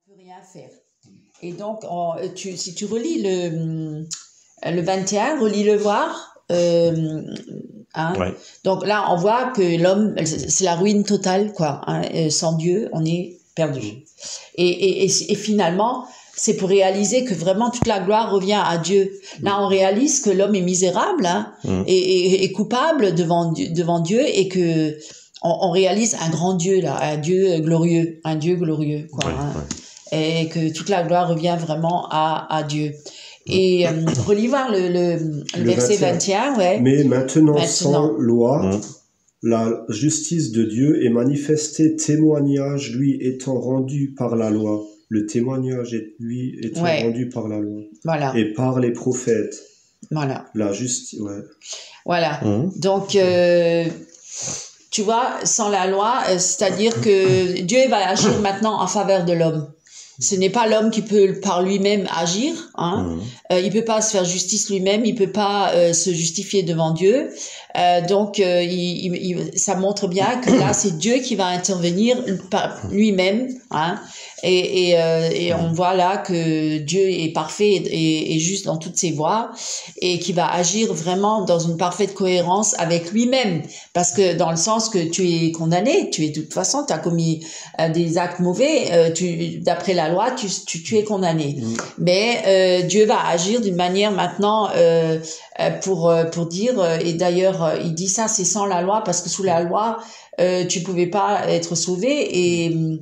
peut rien faire. Et donc, si tu relis le 21, relis-le voir. Hein. Ouais. Donc là, on voit que l'homme, c'est la ruine totale, quoi. Hein. Sans Dieu, on est perdu. Et finalement, c'est pour réaliser que vraiment toute la gloire revient à Dieu. Là, on réalise que l'homme est misérable, hein, et coupable devant Dieu, et que on réalise un grand Dieu là, un Dieu glorieux, quoi. Ouais, hein. ouais. Et que toute la gloire revient vraiment à Dieu. Et relis voir le verset 21, ouais. Mais maintenant, sans loi, la justice de Dieu est manifestée, témoignage lui étant rendu par la loi. Le témoignage lui étant rendu par la loi. Voilà. Et par les prophètes. Voilà. La justice, ouais. Voilà. Donc, tu vois, sans la loi, c'est-à-dire que Dieu va agir maintenant en faveur de l'homme. Ce n'est pas l'homme qui peut par lui-même agir, hein. Il peut pas se faire justice lui-même, il peut pas se justifier devant Dieu. Donc ça montre bien que là c'est Dieu qui va intervenir par lui-même, hein. Et on voit là que Dieu est parfait et juste dans toutes ses voies, et qui va agir vraiment dans une parfaite cohérence avec lui-même, parce que dans le sens que tu es condamné, de toute façon tu as commis des actes mauvais, d'après la loi tu es condamné. Mais Dieu va agir d'une manière maintenant pour dire, et d'ailleurs il dit ça, c'est sans la loi, parce que sous la loi tu pouvais pas être sauvé,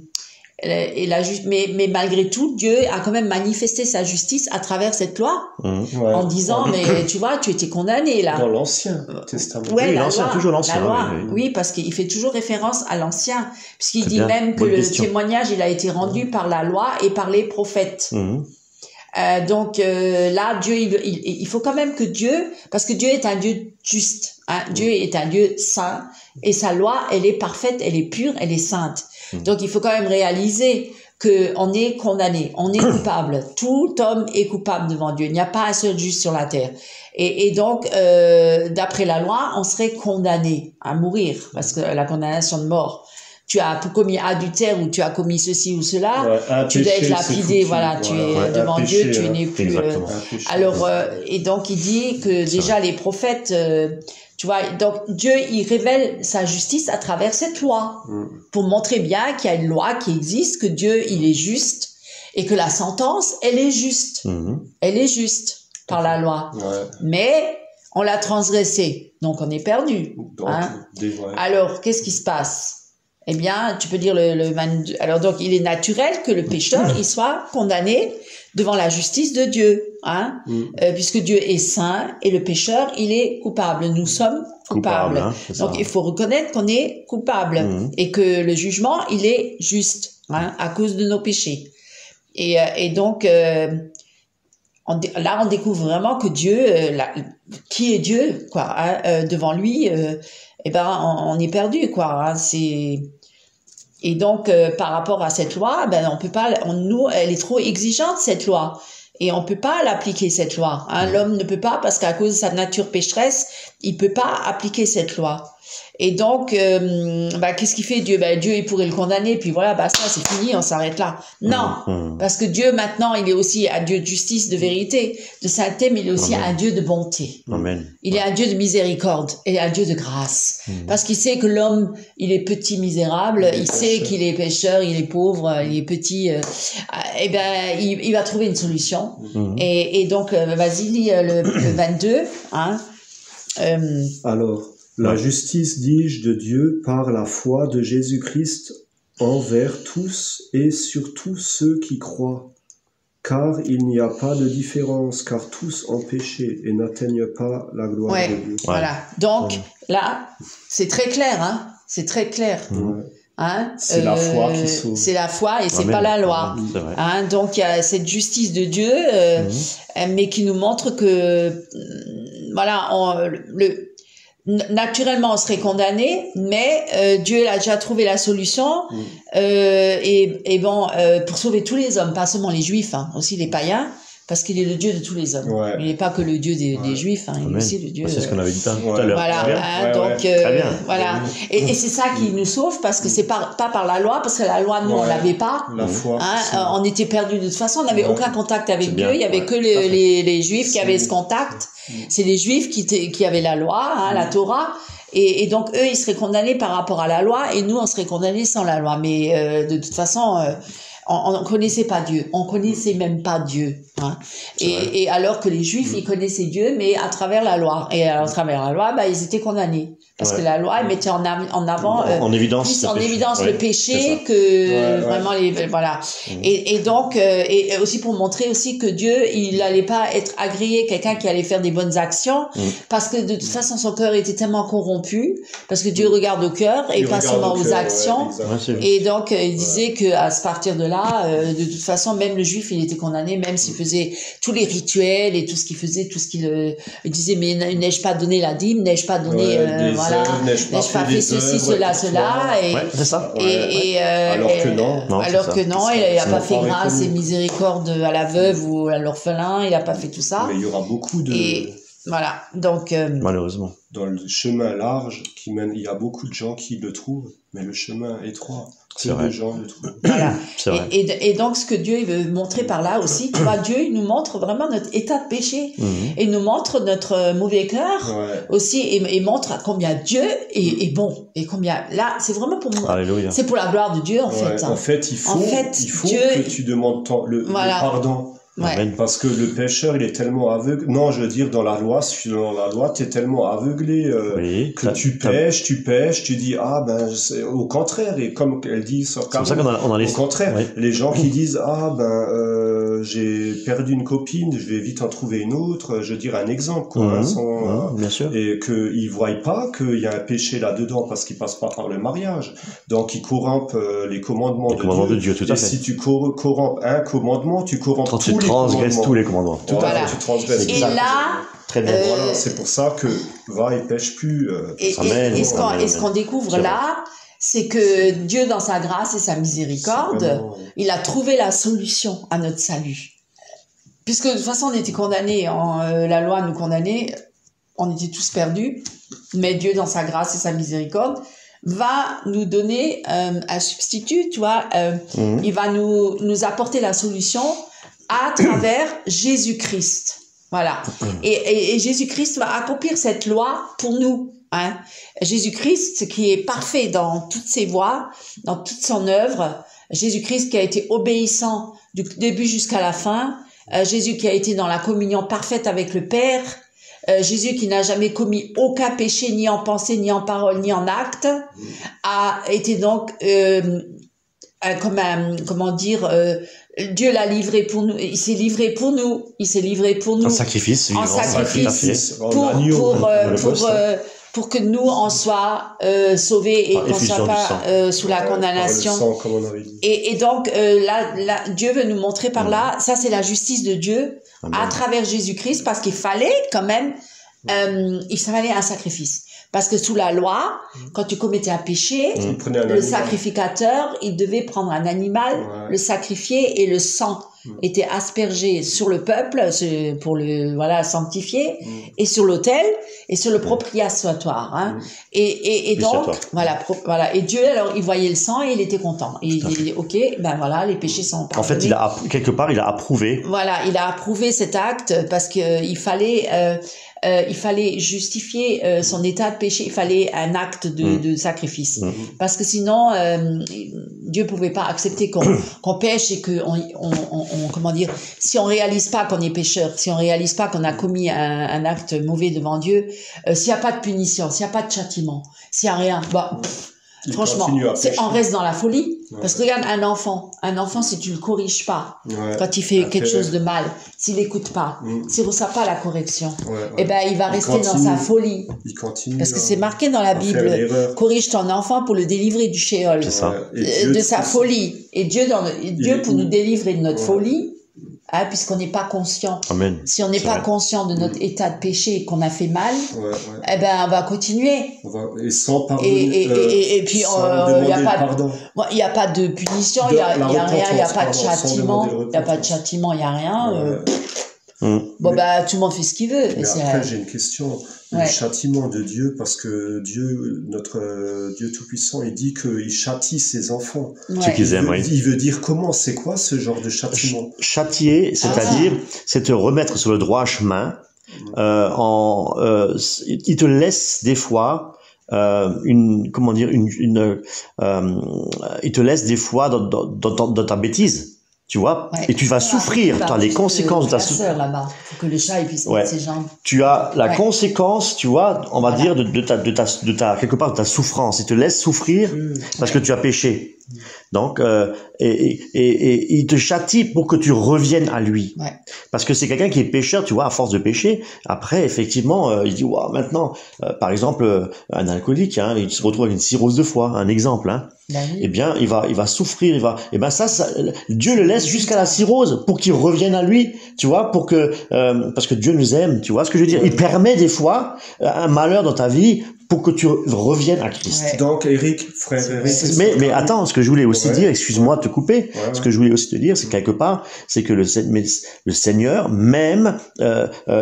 mais malgré tout, Dieu a quand même manifesté sa justice à travers cette loi, en disant, mais tu vois, tu étais condamné là. Dans l'Ancien Testament. Ouais, oui, toujours l'Ancien. Oui, parce qu'il fait toujours référence à l'Ancien, puisqu'il dit même que le témoignage, il a été rendu par la loi et par les prophètes. Donc là, Dieu, il faut quand même que Dieu, parce que Dieu est un Dieu juste, hein, Dieu est un Dieu saint, et sa loi, elle est parfaite, elle est pure, elle est sainte. Donc il faut quand même réaliser que on est condamné, on est coupable. Tout homme est coupable devant Dieu. Il n'y a pas un seul juste sur la terre. Et donc, d'après la loi, on serait condamné à mourir, parce que la condamnation de mort. Tu as commis adultère ou tu as commis ceci ou cela, tu dois être lapidé, voilà, tu es devant Dieu, tu n'es plus. Alors, et donc il dit que déjà les prophètes, tu vois, donc Dieu il révèle sa justice à travers cette loi, pour montrer bien qu'il y a une loi qui existe, que Dieu il est juste, et que la sentence elle est juste, elle est juste par la loi, mais on l'a transgressée, donc on est perdu. Hein. Alors qu'est-ce qui se passe? Eh bien, tu peux dire alors donc il est naturel que le pécheur il soit condamné devant la justice de Dieu, hein, puisque Dieu est saint et le pécheur il est coupable. Nous sommes coupables. Hein, donc il faut reconnaître qu'on est coupable et que le jugement il est juste, hein, à cause de nos péchés. Et donc là on découvre vraiment que Dieu, qui est Dieu, quoi, hein, devant lui. Eh ben on est perdu, quoi. Hein, et donc par rapport à cette loi, ben on peut pas, nous elle est trop exigeante cette loi, et on peut pas l'appliquer cette loi. Hein, l'homme ne peut pas, parce qu'à cause de sa nature pécheresse, il peut pas appliquer cette loi. Et donc qu'est-ce qu'il fait Dieu? Dieu il pourrait le condamner, puis voilà, ça c'est fini, on s'arrête là. Non, parce que Dieu maintenant il est aussi un Dieu de justice, de vérité, de sainteté, mais il est aussi un Dieu de bonté. Amen. Il est un Dieu de miséricorde et un Dieu de grâce, parce qu'il sait que l'homme il est petit, misérable, il sait qu'il est pécheur, il est pauvre, il est petit, il va trouver une solution. Et donc vas-y, lis le 22, hein. Alors, la justice, dis-je, de Dieu par la foi de Jésus-Christ envers tous et surtout ceux qui croient. Car il n'y a pas de différence, car tous ont péché et n'atteignent pas la gloire de Dieu. Voilà. Donc, là, c'est très clair, hein. C'est très clair. Hein, c'est la foi qui sauve. C'est la foi et c'est pas la loi. Hein, donc il y a cette justice de Dieu, mais qui nous montre que voilà, naturellement on serait condamné, mais Dieu a déjà trouvé la solution, pour sauver tous les hommes, pas seulement les juifs, hein, aussi les païens, parce qu'il est le Dieu de tous les hommes. Il n'est pas que le Dieu des Juifs, il est aussi le Dieu. C'est ce qu'on avait dit tout à l'heure. Voilà, donc voilà. Et c'est ça qui nous sauve, parce que c'est pas par la loi, parce que la loi, nous, on l'avait pas. La foi. On était perdus de toute façon, on n'avait aucun contact avec Dieu. Il y avait que les Juifs qui avaient ce contact. C'est les Juifs qui avaient la loi, la Torah. Et donc eux, ils seraient condamnés par rapport à la loi, et nous, on serait condamnés sans la loi. Mais de toute façon, on ne connaissait pas Dieu, on connaissait même pas Dieu. Et alors que les Juifs, ils connaissaient Dieu, mais à travers la loi. Et à travers la loi, ils étaient condamnés. Parce que la loi, elle mettait en avant en évidence le péché que vraiment voilà. Et donc et aussi pour montrer aussi que Dieu, il allait pas être agréé quelqu'un qui allait faire des bonnes actions, parce que de toute façon son cœur était tellement corrompu, parce que Dieu regarde au cœur et pas seulement aux actions. Et donc il disait que à partir de là, de toute façon, même le Juif, il était condamné, même s'il faisait tous les rituels et tout ce qu'il faisait, tout ce qu'il disait, mais n'ai-je pas donné la dîme, n'ai-je pas donné voilà, n'ai-je pas fait ceci, cela, et c'est ça. Alors que non, il n'a pas fait grâce et miséricorde à la veuve ou à l'orphelin, il n'a pas fait tout ça. Mais il y aura beaucoup de... Voilà, donc... malheureusement. Dans le chemin large qui mène, il y a beaucoup de gens qui le trouvent, mais le chemin étroit, peu de gens le trouvent. Voilà. Et donc, ce que Dieu veut montrer par là aussi, tu vois, Dieu, il nous montre vraiment notre état de péché. Et il nous montre notre mauvais cœur aussi, et montre à combien Dieu est bon. Et combien... Là, c'est vraiment pour moi. C'est pour la gloire de Dieu, en fait. En fait, il faut Dieu... que tu demandes le pardon. Parce que le pécheur, il est tellement aveugle. Non, je veux dire, dans la loi, t'es tellement aveuglé que tu pêches, tu dis c'est au contraire. Et comme elle dit sur Carole, c'est pour ça qu'on a au contraire, les gens qui disent j'ai perdu une copine, je vais vite en trouver une autre. Je veux dire un exemple, quoi, bien sûr. Et que ils voient pas qu'il y a un péché là-dedans parce qu'ils passent pas par le mariage. Donc ils corrompent les commandements de Dieu. Tout à fait. Si tu corrompes un commandement, tu corrompes transgresse tous les commandements. Tu transgresses. Et là, très bien. Voilà, c'est pour ça que va et pêche plus. Et ce qu'on découvre là, c'est que Dieu, dans sa grâce et sa miséricorde, il a trouvé la solution à notre salut. Puisque de toute façon, on était condamnés, la loi nous condamnait, on était tous perdus, mais Dieu, dans sa grâce et sa miséricorde, va nous donner un substitut, tu vois, il va nous apporter la solution à travers Jésus-Christ. Voilà. Et Jésus-Christ va accomplir cette loi pour nous. Jésus-Christ, qui est parfait dans toutes ses voies, dans toute son œuvre. Jésus-Christ qui a été obéissant du début jusqu'à la fin. Jésus qui a été dans la communion parfaite avec le Père. Jésus qui n'a jamais commis aucun péché, ni en pensée, ni en parole, ni en acte, a été donc, Dieu l'a livré pour nous, il s'est livré pour nous, en sacrifice, pour que nous en soient sauvés et qu'on soit pas sous la condamnation. Et donc là, Dieu veut nous montrer par là, ça c'est la justice de Dieu à travers Jésus-Christ, parce qu'il fallait quand même, il fallait un sacrifice. Parce que sous la loi, quand tu commettais un péché, le sacrificateur, il devait prendre un animal, le sacrifier, et le sang était aspergé sur le peuple pour le sanctifier, et sur l'autel et sur le propitiatoire. Et donc et Dieu, alors il voyait le sang et il était content. Et il dit les péchés sont pardonnés. En fait, il a approuvé. Voilà, il a approuvé cet acte parce que il fallait justifier son état de péché, il fallait un acte de sacrifice. Parce que sinon, Dieu pouvait pas accepter qu'on pêche et que si on réalise pas qu'on est pécheur, si on réalise pas qu'on a commis un acte mauvais devant Dieu, s'il y a pas de punition, s'il y a pas de châtiment, s'il y a rien, franchement, on reste dans la folie. Parce que regarde un enfant, si tu le corriges pas, quand il fait quelque chose de mal, s'il écoute pas, s'il reçoit pas la correction, il va rester dans sa folie. Il continue. Parce que c'est marqué dans la Bible, corrige ton enfant pour le délivrer du shéol, de sa folie. Et Dieu pour nous délivrer de notre folie, Hein, puisqu'on n'est pas conscient. Amen. Si on n'est pas conscient de notre état de péché et qu'on a fait mal, eh ben on va continuer. Et sans pardonner. Et puis il n'y a pas de punition, il n'y a rien, il n'y a pas de châtiment, il n'y a pas de châtiment, il n'y a rien. Bon bah tout le monde fait ce qu'il veut. Mais après j'ai une question. Le châtiment de Dieu, parce que Dieu, notre Dieu Tout-Puissant, il dit qu'il châtie ses enfants. Ce qu'ils aiment, oui. Il veut dire comment? C'est quoi ce genre de châtiment? Châtier, c'est-à-dire, c'est te remettre sur le droit chemin. Il te laisse des fois il te laisse des fois dans ta bêtise. Tu vois, et tu vas souffrir, tu as les conséquences de ta souffrance. Là-bas, pour que le chat puisse mettre ses jambes. Tu as la conséquence, tu vois, on va dire de ta quelque part de ta souffrance. Il te laisse souffrir parce que tu as péché. Donc et il te châtie pour que tu reviennes à lui. Parce que c'est quelqu'un qui est pécheur, tu vois, à force de pécher. Après, effectivement, il dit waouh, maintenant, par exemple, un alcoolique, hein, il se retrouve avec une cirrhose de foie, un exemple, hein. Eh bien, il va souffrir, ça, Dieu le laisse jusqu'à la cirrhose pour qu'il revienne à lui, tu vois, pour que, parce que Dieu nous aime, tu vois ce que je veux dire. Il permet des fois un malheur dans ta vie pour que tu reviennes à Christ. Donc, frère Eric. Mais attends, ce que je voulais aussi dire, excuse-moi de te couper, ce que je voulais aussi te dire, c'est quelque part, c'est que le Seigneur, même,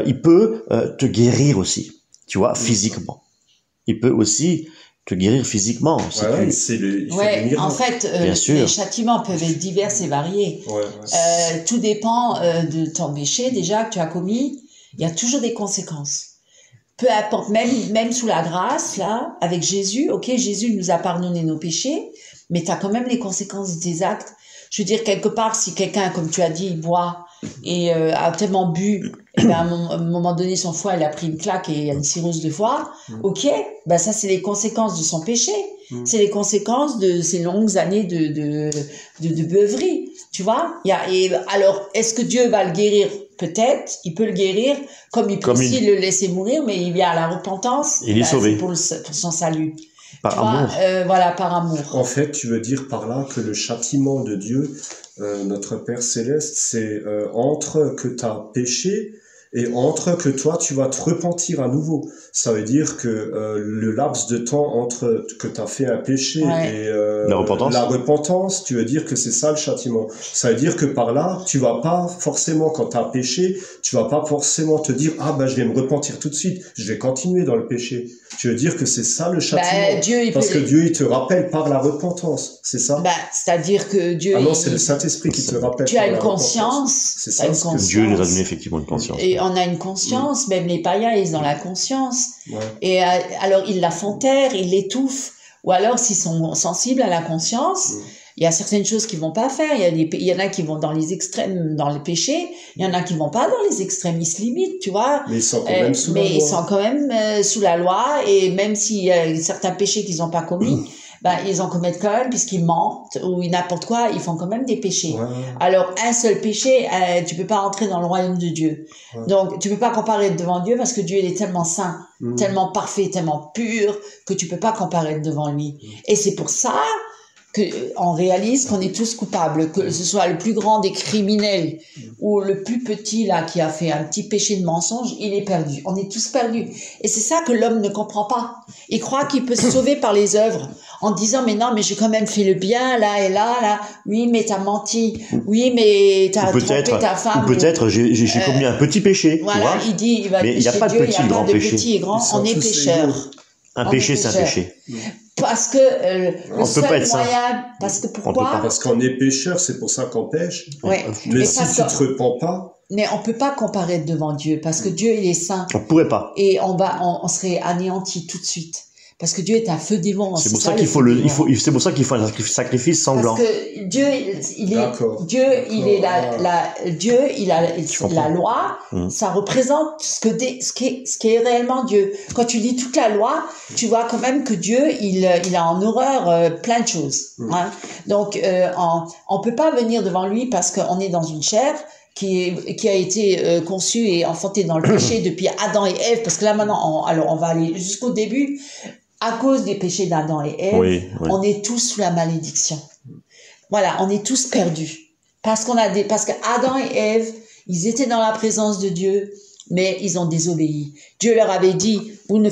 il peut te guérir aussi, tu vois, physiquement. Il peut aussi te guérir physiquement. En fait, les châtiments peuvent être divers et variés. Tout dépend de ton péché déjà que tu as commis. Il y a toujours des conséquences. Peu importe, même sous la grâce, là, avec Jésus, Jésus nous a pardonné nos péchés, mais tu as quand même les conséquences de tes actes. Je veux dire, quelque part, si quelqu'un, comme tu as dit, il boit et a tellement bu, et ben à un moment donné, son foie, il a pris une claque et il y a une cirrhose de foie, ça, c'est les conséquences de son péché. C'est les conséquences de ces longues années de beuverie, tu vois. Alors, est-ce que Dieu va le guérir? Peut-être, il peut le guérir, comme il peut aussi le laisser mourir, mais il vient à la repentance. Il est sauvé. C'est pour son salut. Par amour. Par amour. En fait, tu veux dire par là que le châtiment de Dieu, notre Père Céleste, c'est entre que tu as péché et entre que toi, tu vas te repentir à nouveau. Ça veut dire que le laps de temps entre que tu as fait un péché et la repentance, tu veux dire que c'est ça le châtiment. Ça veut dire que par là, tu vas pas forcément, quand tu as péché, tu vas pas forcément te dire « Ah je vais me repentir tout de suite, je vais continuer dans le péché ». Tu veux dire que c'est ça le châtiment, que Dieu, il te rappelle par la repentance, c'est ça? C'est-à-dire que Dieu... Ah non, c'est le Saint-Esprit qui te rappelle. Tu as une conscience. C'est ça. Dieu nous a donné effectivement une conscience. Et on a une conscience, même les païens, ils ont la conscience. Et alors, ils la font taire, ils l'étouffent. Ou alors, s'ils sont sensibles à la conscience... Il y a certaines choses qu'ils vont pas faire. Il y en a qui vont dans les extrêmes, dans les péchés. Il y en a qui vont pas dans les extrêmes. Ils se limitent, tu vois. Mais ils sont quand même sous la loi. Mais ils sont quand même sous la loi. Et même s'il y a certains péchés qu'ils ont pas commis, ils en commettent quand même puisqu'ils mentent ou n'importe quoi. Ils font quand même des péchés. Alors, un seul péché, tu peux pas entrer dans le royaume de Dieu. Donc, tu peux pas comparer devant Dieu parce que Dieu, il est tellement saint, tellement parfait, tellement pur que tu peux pas comparer devant lui. Et c'est pour ça on réalise qu'on est tous coupables, que ce soit le plus grand des criminels ou le plus petit là qui a fait un petit péché de mensonge, il est perdu. On est tous perdus. Et c'est ça que l'homme ne comprend pas. Il croit qu'il peut se sauver par les œuvres en disant mais non, mais j'ai quand même fait le bien là et là. Oui, mais t'as menti. Oui, mais t'as trompé ta femme. Ou peut-être j'ai commis un petit péché. Voilà, tu vois, il dit il va mais il n'y a pas de petit et grand péché. Petit et grand, on est pécheurs. Un péché, c'est un péché. Parce que le seul moyen, parce que pourquoi? Parce qu'on est pécheur, c'est pour ça qu'on pêche. Mais si tu te repens pas. Mais on peut pas comparer devant Dieu, parce que Dieu, il est saint. On pourrait pas. Et on serait anéanti tout de suite. Parce que Dieu est un feu dévorant. C'est pour ça qu'il faut c'est pour ça qu'il faut un sacrifice sanglant. Parce que Dieu, il a la loi, ça représente ce qui est réellement Dieu. Quand tu lis toute la loi, tu vois quand même que Dieu, il a en horreur plein de choses. Hein. Donc, on peut pas venir devant lui parce qu'on est dans une chair qui a été conçue et enfantée dans le péché depuis Adam et Ève, parce que là maintenant, on va aller jusqu'au début. À cause des péchés d'Adam et Ève, on est tous sous la malédiction. Voilà, on est tous perdus. parce que Adam et Ève, ils étaient dans la présence de Dieu, mais ils ont désobéi. Dieu leur avait dit, vous ne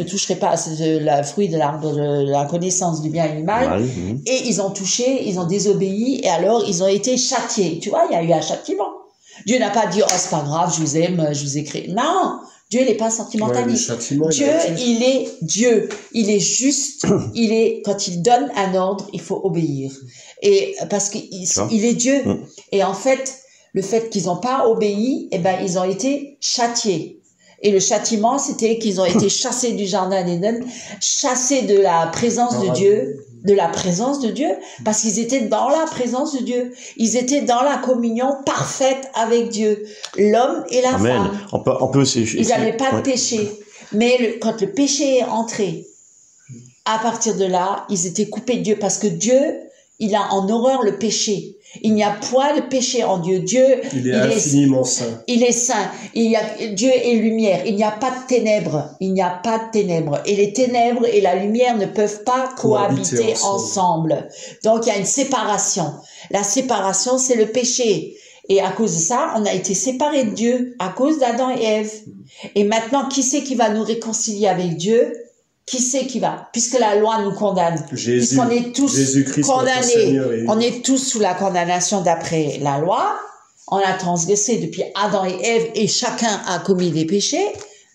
toucherez pas le fruit de l'arbre de la connaissance du bien et du mal. Et ils ont touché, ils ont désobéi, et alors ils ont été châtiés. Tu vois, il y a eu un châtiment. Dieu n'a pas dit, oh, c'est pas grave, je vous aime, je vous ai créé. Non! Dieu, il n'est pas sentimentaliste. Dieu, il est Dieu. Il est juste. Quand il donne un ordre, il faut obéir. Et parce qu'il est Dieu. Et en fait, le fait qu'ils n'ont pas obéi, eh ben, ils ont été châtiés. Et le châtiment, c'était qu'ils ont été chassés du jardin d'Éden, chassés de la présence de Dieu, parce qu'ils étaient dans la présence de Dieu. Ils étaient dans la communion parfaite avec Dieu. L'homme et la femme. On peut aussi... Ils n'avaient pas de péché. Mais quand le péché est entré, à partir de là, ils étaient coupés de Dieu, parce que Dieu, il a en horreur le péché. Il n'y a point de péché en Dieu. Dieu, il est infiniment saint. Il est saint. Dieu est lumière. Il n'y a pas de ténèbres. Il n'y a pas de ténèbres. Et les ténèbres et la lumière ne peuvent pas cohabiter ensemble. Donc, il y a une séparation. La séparation, c'est le péché. Et à cause de ça, on a été séparés de Dieu à cause d'Adam et Ève. Et maintenant, qui c'est qui va nous réconcilier avec Dieu? Qui c'est qui va? Puisque la loi nous condamne. Puisqu'on est tous condamnés. On est tous sous la condamnation d'après la loi. On a transgressé depuis Adam et Ève et chacun a commis des péchés.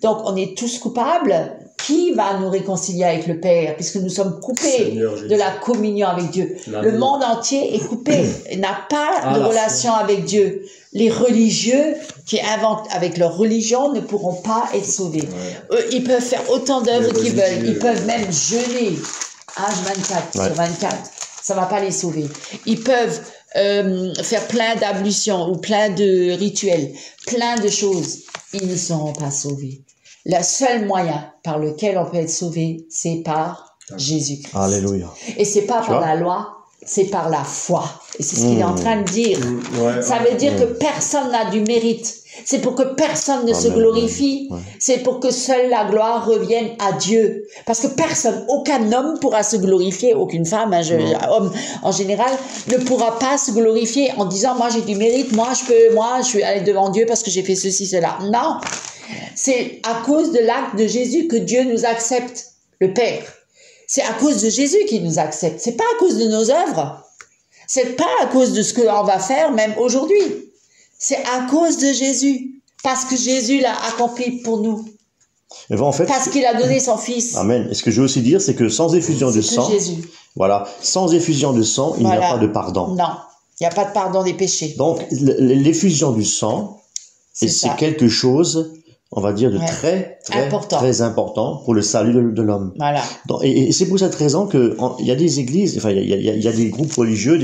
Donc, on est tous coupables. Qui va nous réconcilier avec le Père? Puisque nous sommes coupés de la communion avec Dieu. Le monde entier est coupé. Il n'a pas de relation avec Dieu. Les religieux qui inventent avec leur religion ne pourront pas être sauvés. Ils peuvent faire autant d'œuvres qu'ils veulent. Ils peuvent même jeûner H24 sur 24. Ça va pas les sauver. Ils peuvent faire plein d'ablutions ou plein de rituels, plein de choses. Ils ne seront pas sauvés. Le seul moyen par lequel on peut être sauvé, c'est par Jésus-Christ. Alléluia. Et c'est pas par la loi, c'est par la foi. Et c'est ce qu'il est en train de dire. Ça veut dire que personne n'a du mérite. C'est pour que personne ne se glorifie. C'est pour que seule la gloire revienne à Dieu. Parce que personne, aucun homme pourra se glorifier, aucune femme, homme en général, ne pourra pas se glorifier en disant, moi j'ai du mérite, moi je suis allé devant Dieu parce que j'ai fait ceci, cela. Non. C'est à cause de l'acte de Jésus que Dieu nous accepte, le Père. C'est à cause de Jésus qu'il nous accepte. C'est pas à cause de nos œuvres. C'est pas à cause de ce que l'on va faire, même aujourd'hui. C'est à cause de Jésus. Parce que Jésus l'a accompli pour nous. Et en fait, parce qu'il a donné son Fils. Amen. Et ce que je veux aussi dire, c'est que sans effusion de sang, Jésus. Voilà, sans effusion de sang, il n'y a pas de pardon. Non, il n'y a pas de pardon des péchés. Donc, l'effusion du sang, c'est quelque chose, on va dire, de très important pour le salut de l'homme. Voilà. Donc, et c'est pour cette raison que il y a des églises, enfin, il y a des groupes religieux,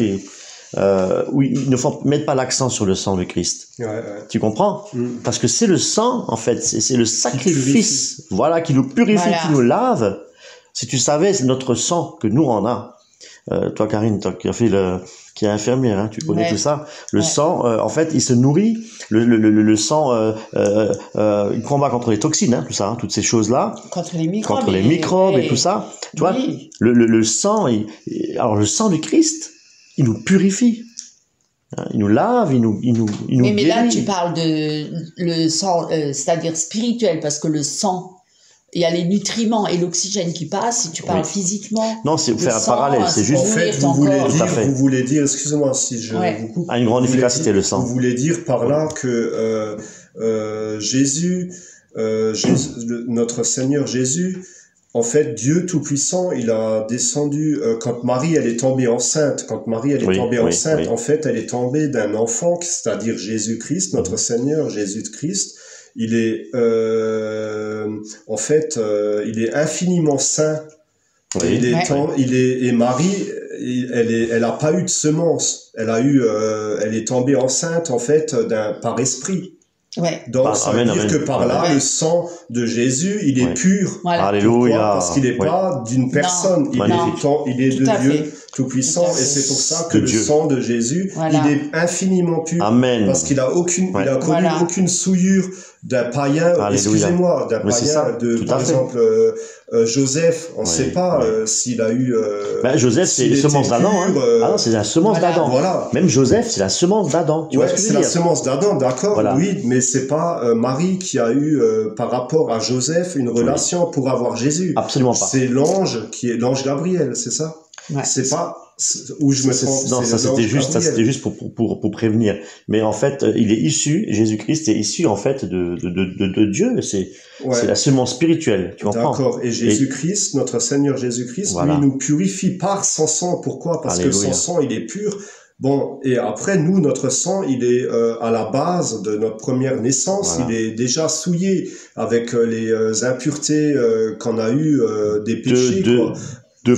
où ils ne mettent pas l'accent sur le sang de Christ. Tu comprends? Parce que c'est le sang, en fait, c'est le sacrifice, qui nous purifie, qui nous lave. Si tu savais, c'est notre sang que nous on a. Toi, Karine, toi qui est infirmière, hein, tu connais tout ça. Le sang, en fait, il se nourrit. Le sang, il combat contre les toxines, hein, tout ça, hein, toutes ces choses-là. Contre les microbes et tout ça. Tu vois, le sang, alors le sang du Christ, il nous purifie. Il nous lave, il nous guérit. Mais là, tu parles de le sang, c'est-à-dire spirituel, parce que le sang, il y a les nutriments et l'oxygène qui passent. Si tu parles physiquement, non, c'est faire un parallèle. C'est juste. En fait, vous voulez dire, excusez-moi si je vous coupe. À une grande efficacité, le sang. Vous voulez dire par là que Jésus, notre Seigneur Jésus, en fait, Dieu Tout-Puissant, il a descendu quand Marie, elle est tombée enceinte. Quand Marie, elle est tombée enceinte, en fait, elle est tombée d'un enfant, c'est-à-dire Jésus-Christ, notre Seigneur Jésus-Christ. Il est en fait il est infiniment saint. Et Marie, elle a pas eu de semence. Elle est tombée enceinte en fait par esprit. Donc ça veut dire que par là, le sang de Jésus, il est pur. Alléluia. Parce qu'il n'est pas d'une personne, il est de Dieu. tout-puissant, et c'est pour ça que le sang de Jésus, il est infiniment pur. Amen. Parce qu'il a il a connu aucune souillure d'un païen, excusez-moi, d'un païen, par exemple, Joseph, on ne sait pas s'il a eu... Joseph, c'est les semences d'Adam. C'est la semence d'Adam. Voilà. Même Joseph, c'est la semence d'Adam. Tu vois ce que je veux dire ? C'est la semence d'Adam, d'accord, oui, mais c'est pas Marie qui a eu, par rapport à Joseph, une relation pour avoir Jésus. Absolument pas. C'est l'ange qui est l'ange Gabriel, c'est ça ? C'est pas... où je me trompe. Non, ça c'était juste pour prévenir. Mais en fait, il est issu, Jésus-Christ est issu en fait de Dieu. C'est la semence spirituelle. Tu comprends? D'accord. Et Jésus-Christ, notre Seigneur Jésus-Christ, lui nous purifie par son sang. Pourquoi? Parce que son sang, il est pur. Bon, et après, nous, notre sang, il est à la base de notre première naissance. Il est déjà souillé avec les impuretés qu'on a eues des péchés. Et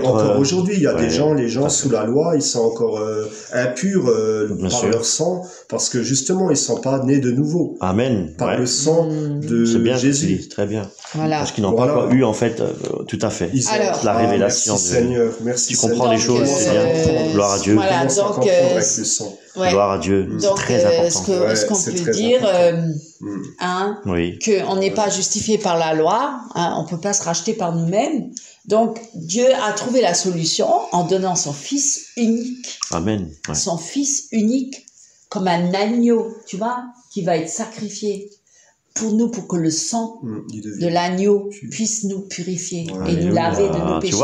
encore aujourd'hui, il y a des gens, les gens sous la loi, ils sont encore impurs par leur sang, parce que justement, ils sont pas nés de nouveau. Amen. Par le sang de Jésus. Très bien. Voilà. Parce qu'ils n'ont pas eu, en fait, tout à fait. Alors, la révélation merci Seigneur. Merci tu comprends les choses, c'est bien. Gloire à Dieu. Voilà, donc, gloire à Dieu. C'est très important. Ce qu'on peut dire, qu'on n'est pas justifié par la loi, on peut pas se racheter par nous-mêmes. Donc, Dieu a trouvé la solution en donnant son Fils unique. Amen. Son Fils unique, comme un agneau, tu vois, qui va être sacrifié pour nous, pour que le sang de l'agneau puisse nous purifier et nous laver de nos péchés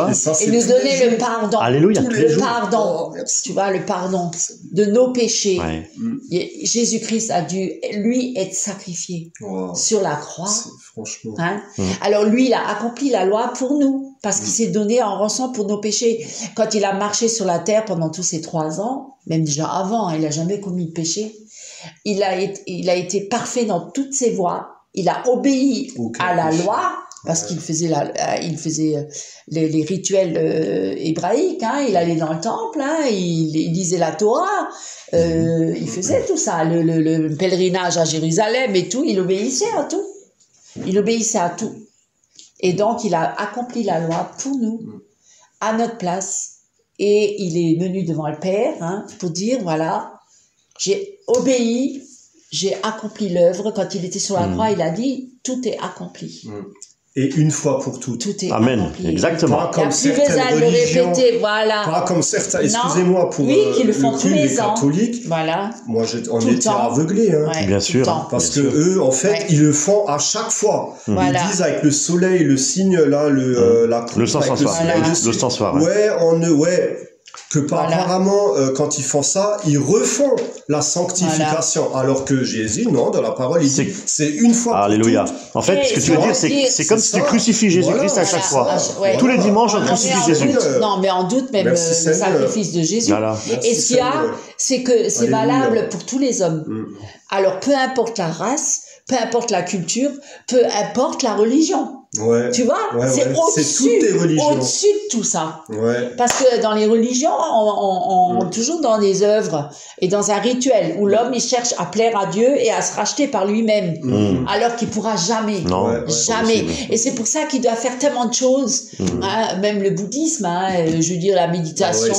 et nous donner le pardon. Alléluia. Le pardon, tu vois, le pardon de nos péchés. Jésus-Christ a dû, lui, être sacrifié sur la croix. Franchement. Alors lui, il a accompli la loi pour nous, parce qu'il s'est donné en rançon pour nos péchés. Quand il a marché sur la terre pendant tous ces 3 ans, même déjà avant, il n'a jamais commis de péché. Il a été parfait dans toutes ses voies. Il a obéi à la loi, parce qu'il faisait les rituels hébraïques. Il allait dans le temple, il lisait la Torah, il faisait tout ça, le pèlerinage à Jérusalem et tout. Il obéissait à tout. Et donc, il a accompli la loi pour nous, à notre place. Et il est venu devant le Père pour dire, voilà, j'ai obéi, j'ai accompli l'œuvre. Quand il était sur la croix, il a dit, tout est accompli. Et une fois pour toutes. Tout est Amen. accompli. Exactement. Pas comme certaines religions. Pas comme certains. Excusez-moi pour qui le font tous les ans. Catholiques. Voilà. Moi, on était aveuglés. Bien sûr. Parce que eux, en fait, ils le font à chaque fois. Ils disent avec le soleil, le signe là, le sang soir. Apparemment, quand ils font ça, ils refont la sanctification. Alors que Jésus, non, dans la parole, il dit, c'est une fois. Alléluia. En fait, ce que tu veux dire, c'est comme si tu crucifies Jésus-Christ à chaque fois. Tous les dimanches, on crucifie Jésus. Non, mais en doute, même le sacrifice de Jésus. Et ce qu'il y a, c'est que c'est valable pour tous les hommes. Alors, peu importe la race, peu importe la culture, peu importe la religion. Tu vois, c'est au-dessus de tout ça. Parce que dans les religions, on toujours dans des œuvres et dans un rituel où l'homme il cherche à plaire à Dieu et à se racheter par lui-même, alors qu'il pourra jamais, jamais. Et c'est pour ça qu'il doit faire tellement de choses. Même le bouddhisme, je veux dire la méditation,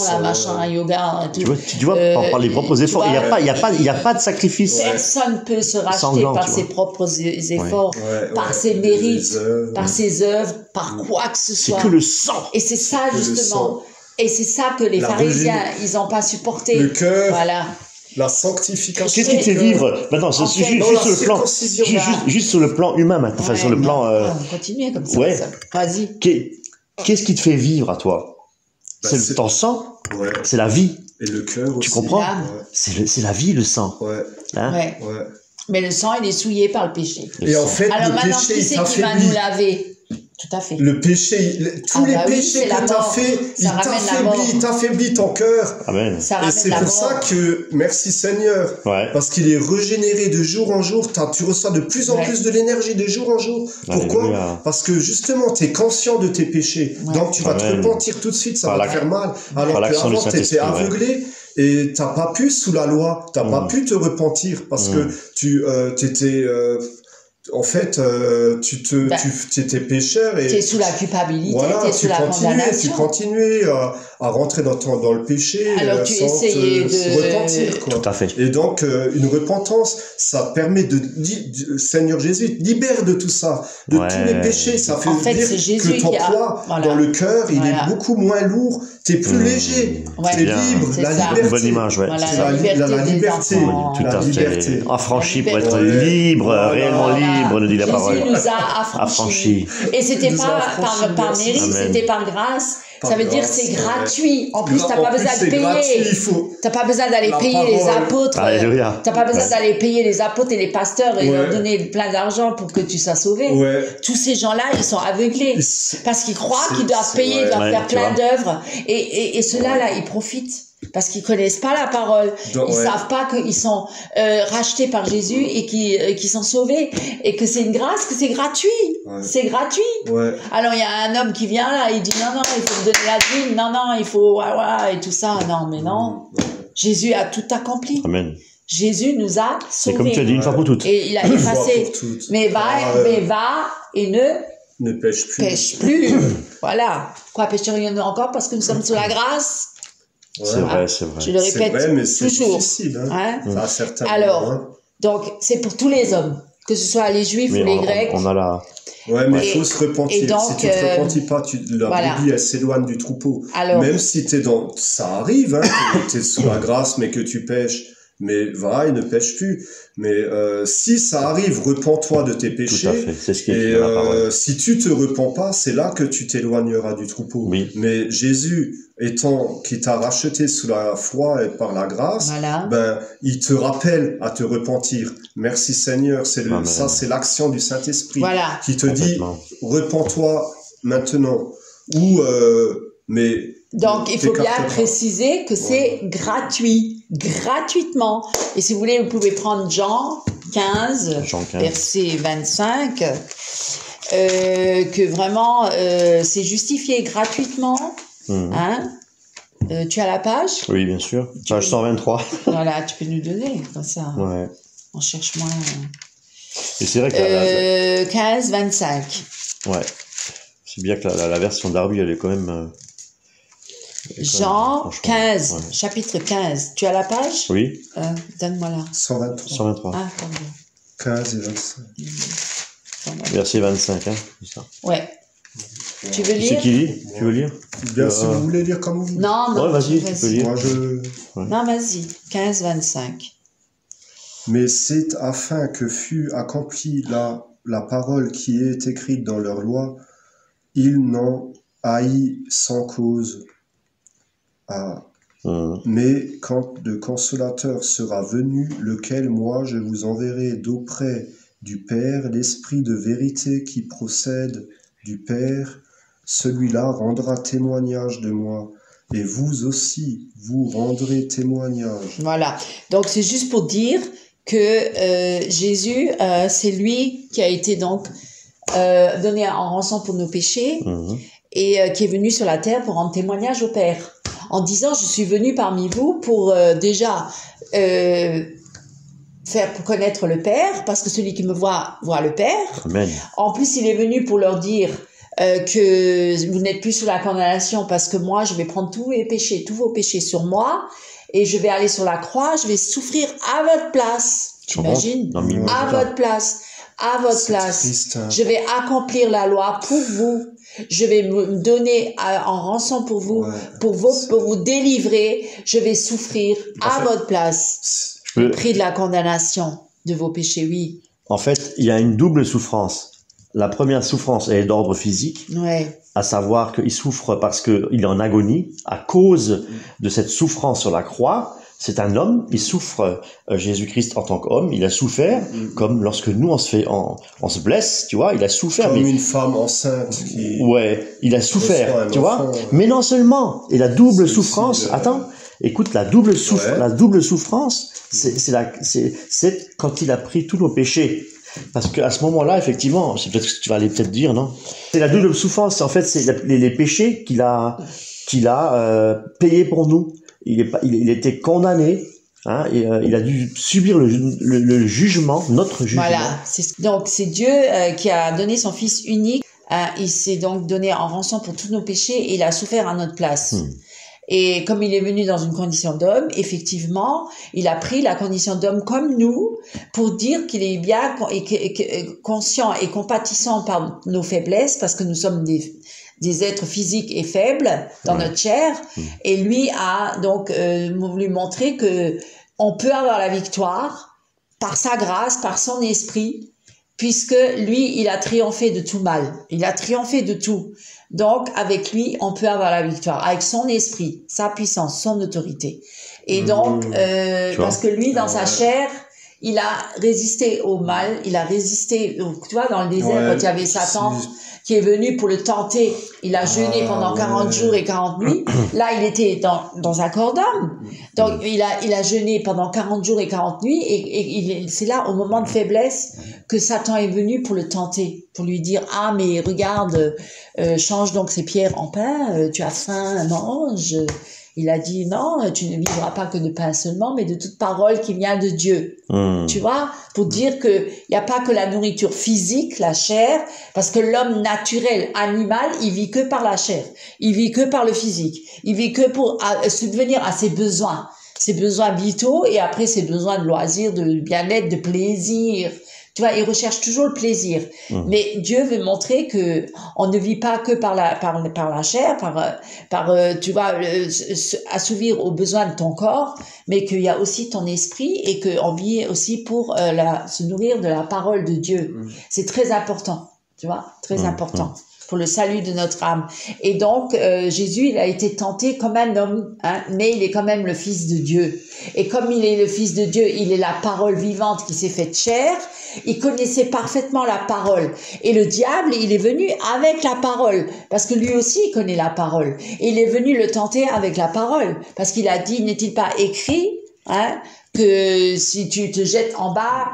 yoga, tout. Tu vois, par les propres efforts, il y a pas de sacrifice. Personne peut se racheter par ses propres efforts, par ses mérites, par ses œuvres, par quoi que ce soit. C'est que le sang. Et c'est ça, justement. Et c'est ça que les pharisiens, ils n'ont pas supporté. Le cœur. Voilà. La sanctification. Qu'est-ce qui te fait vivre maintenant, juste sur le plan humain maintenant, enfin sur le plan. On continue comme ça. Vas-y. Qu'est-ce qui te fait vivre à toi? C'est ton sang. C'est la vie. Et le cœur aussi. Tu comprends? C'est la vie, le sang. Mais le sang, il est souillé par le péché. Et en fait, alors le maintenant, péché, qui c'est qui va nous laver? Tout à fait. Le péché, tous les péchés que tu as fait, il t'affaiblit ton cœur. Amen. Et c'est pour ça que, merci Seigneur, parce qu'il est régénéré de jour en jour, tu reçois de plus en plus de l'énergie de jour en jour. Pourquoi? Parce que justement, tu es conscient de tes péchés. Donc tu vas te repentir tout de suite, ça va te faire mal. Alors qu'avant, tu étais aveuglé. Et t'as pas pu, sous la loi, t'as pas pu te repentir parce que t'étais, en fait, tu étais pécheur et t'es sous la culpabilité, voilà, t'es sous la condamnation. Tu continuais à rentrer dans le péché alors tu sans essayais se repentir, quoi. Tout à fait. Et donc une repentance, ça permet Seigneur Jésus libère de tout ça, de tous les péchés. Ça fait, en fait, dire c'est Jésus que ton poids dans le cœur, il est beaucoup moins lourd. T'es plus léger, t'es libre. La liberté. Bonne image, ouais. Voilà, la liberté. Tout à fait. Affranchi pour être libre, réellement libre, nous dit la parole. Jésus nous a affranchis. Et c'était pas par mérite, c'était par grâce. Ça veut dire c'est gratuit. En plus, t'as pas besoin de payer. T'as pas besoin d'aller payer les apôtres. Alléluia. T'as pas besoin d'aller payer les apôtres et les pasteurs et leur donner plein d'argent pour que tu sois sauvé. Tous ces gens-là, ils sont aveuglés parce qu'ils croient qu'ils doivent payer, ils doivent faire plein d'œuvres. Et ceux-là, ils profitent. Parce qu'ils connaissent pas la parole, ils savent pas qu'ils sont rachetés par Jésus et qu'ils sont sauvés et que c'est une grâce, que c'est gratuit, c'est gratuit. Alors il y a un homme qui vient là, il dit non, il faut me donner la dîme, non, il faut et tout ça, non mais non, Jésus a tout accompli. Amen. Jésus nous a sauvés. C'est comme tu as dit une fois pour toutes. Et il a effacé. Mais va et ne pêche plus. Voilà. Quoi, pêcherions-nous encore parce que nous sommes sous la grâce? C'est vrai. Je le répète mais c'est toujours. Difficile, hein. Alors, donc, c'est pour tous les hommes, que ce soit les Juifs ou les Grecs. On a la... Ouais, mais il faut se repentir. Donc, si tu te repentis pas, la brebis, elle s'éloigne du troupeau. Alors, même si ça arrive, hein, que t'es sous la grâce, mais que tu pêches. Mais va et ne pêche plus. Mais si ça arrive, repens-toi de tes péchés. Tout à fait, c'est ce qui est dans la parole. Si tu te repens pas, c'est là que tu t'éloigneras du troupeau. Oui. Mais Jésus, qui t'a racheté sous la foi et par la grâce, il te rappelle à te repentir. Merci Seigneur, ça c'est l'action du Saint-Esprit qui te dit repens-toi maintenant. Donc, il faut bien préciser que c'est gratuitement. Et si vous voulez, vous pouvez prendre Jean 15. Verset 25, que vraiment, c'est justifié gratuitement. Hein? Tu as la page? Oui, bien sûr. Page 123. Voilà, tu peux nous donner, comme ça. Ouais. On cherche moins. Et c'est vrai que 15, 25. Ouais. C'est bien que la version Darby, elle est quand même... Jean 15, chapitre 15. Tu as la page? Oui. Donne-moi là. 123. Ah, pardon. 15 et 25. Verset 25, hein, c'est ça. Ouais. Tu veux lire? C'est qui lit? Tu veux lire? Bien, si vous voulez lire comme vous. Non, vas-y, tu peux lire. Non, vas-y. 15, 25. Mais c'est afin que fût accomplie la parole qui est écrite dans leur loi, ils n'en haït sans cause. Mais quand le Consolateur sera venu, lequel moi je vous enverrai d'auprès du Père, l'Esprit de vérité qui procède du Père, celui-là rendra témoignage de moi. Et vous aussi, vous rendrez témoignage. Voilà. Donc c'est juste pour dire que Jésus, c'est lui qui a été donc donné en rançon pour nos péchés et qui est venu sur la terre pour rendre témoignage au Père. En disant, je suis venu parmi vous pour déjà faire connaître le Père, parce que celui qui me voit le Père. Amen. En plus, il est venu pour leur dire que vous n'êtes plus sous la condamnation, parce que moi, je vais prendre tous vos péchés sur moi, et je vais aller sur la croix, je vais souffrir à votre place. T'imagines? À votre place. À votre place. Triste, hein. Je vais accomplir la loi pour vous. Je vais me donner en rançon pour vous, pour vous délivrer. Je vais souffrir à votre place. Le prix de la condamnation de vos péchés, oui. En fait, il y a une double souffrance. La première souffrance est d'ordre physique, à savoir qu'il souffre parce qu'il est en agonie à cause de cette souffrance sur la croix. C'est un homme, il souffre, Jésus-Christ en tant qu'homme, il a souffert, comme lorsque nous on se blesse, tu vois, il a souffert. Comme une femme enceinte qui... Ouais, il a souffert, tu vois. Mais non seulement, et la double souffrance, écoute, la double souffrance, c'est quand il a pris tous nos péchés. Parce qu'à ce moment-là, effectivement, c'est peut-être ce que tu vas aller peut-être dire, non? C'est la double souffrance, en fait, c'est les péchés qu'il a payés pour nous. Il était condamné, hein, et il a dû subir le jugement, notre jugement. Voilà. Donc c'est Dieu qui a donné son Fils unique. Il s'est donc donné en rançon pour tous nos péchés et il a souffert à notre place. Et comme il est venu dans une condition d'homme, effectivement, il a pris la condition d'homme comme nous pour dire qu'il est bien conscient et compatissant par nos faiblesses, parce que nous sommes des êtres physiques et faibles dans notre chair. Et lui a donc voulu montrer que on peut avoir la victoire par sa grâce, par son esprit, puisque lui, il a triomphé de tout mal. Il a triomphé de tout. Donc, avec lui, on peut avoir la victoire. Avec son esprit, sa puissance, son autorité. Et donc, parce que lui, dans sa chair, il a résisté au mal. Il a résisté, tu vois, dans le désert, quand il y avait Satan qui est venu pour le tenter. Il a jeûné pendant 40 jours et 40 nuits. Là, il était dans un corps d'homme. Donc, il a jeûné pendant 40 jours et 40 nuits. Et c'est là, au moment de faiblesse, que Satan est venu pour le tenter. Pour lui dire, ah, mais regarde, change donc ces pierres en pain. Tu as faim, mange. Il a dit, non, tu ne vivras pas que de pain seulement, mais de toute parole qui vient de Dieu. Tu vois, pour dire que il n'y a pas que la nourriture physique, la chair, parce que l'homme naturel, animal, il vit que par la chair. Il vit que par le physique. Il vit que pour subvenir à ses besoins vitaux, et après ses besoins de loisirs, de bien-être, de plaisir. Tu vois, il recherche toujours le plaisir. Mais Dieu veut montrer que on ne vit pas que par la chair, tu vois, assouvir aux besoins de ton corps, mais qu'il y a aussi ton esprit et qu'on vit aussi pour se nourrir de la parole de Dieu. C'est très important, tu vois, très important. Pour le salut de notre âme. Et donc, Jésus, il a été tenté comme un homme, hein, mais il est quand même le Fils de Dieu. Et comme il est le Fils de Dieu, il est la parole vivante qui s'est faite chair. Il connaissait parfaitement la parole. Et le diable, il est venu avec la parole, parce que lui aussi, il connaît la parole. Et il est venu le tenter avec la parole, parce qu'il a dit, n'est-il pas écrit, hein, que si tu te jettes en bas,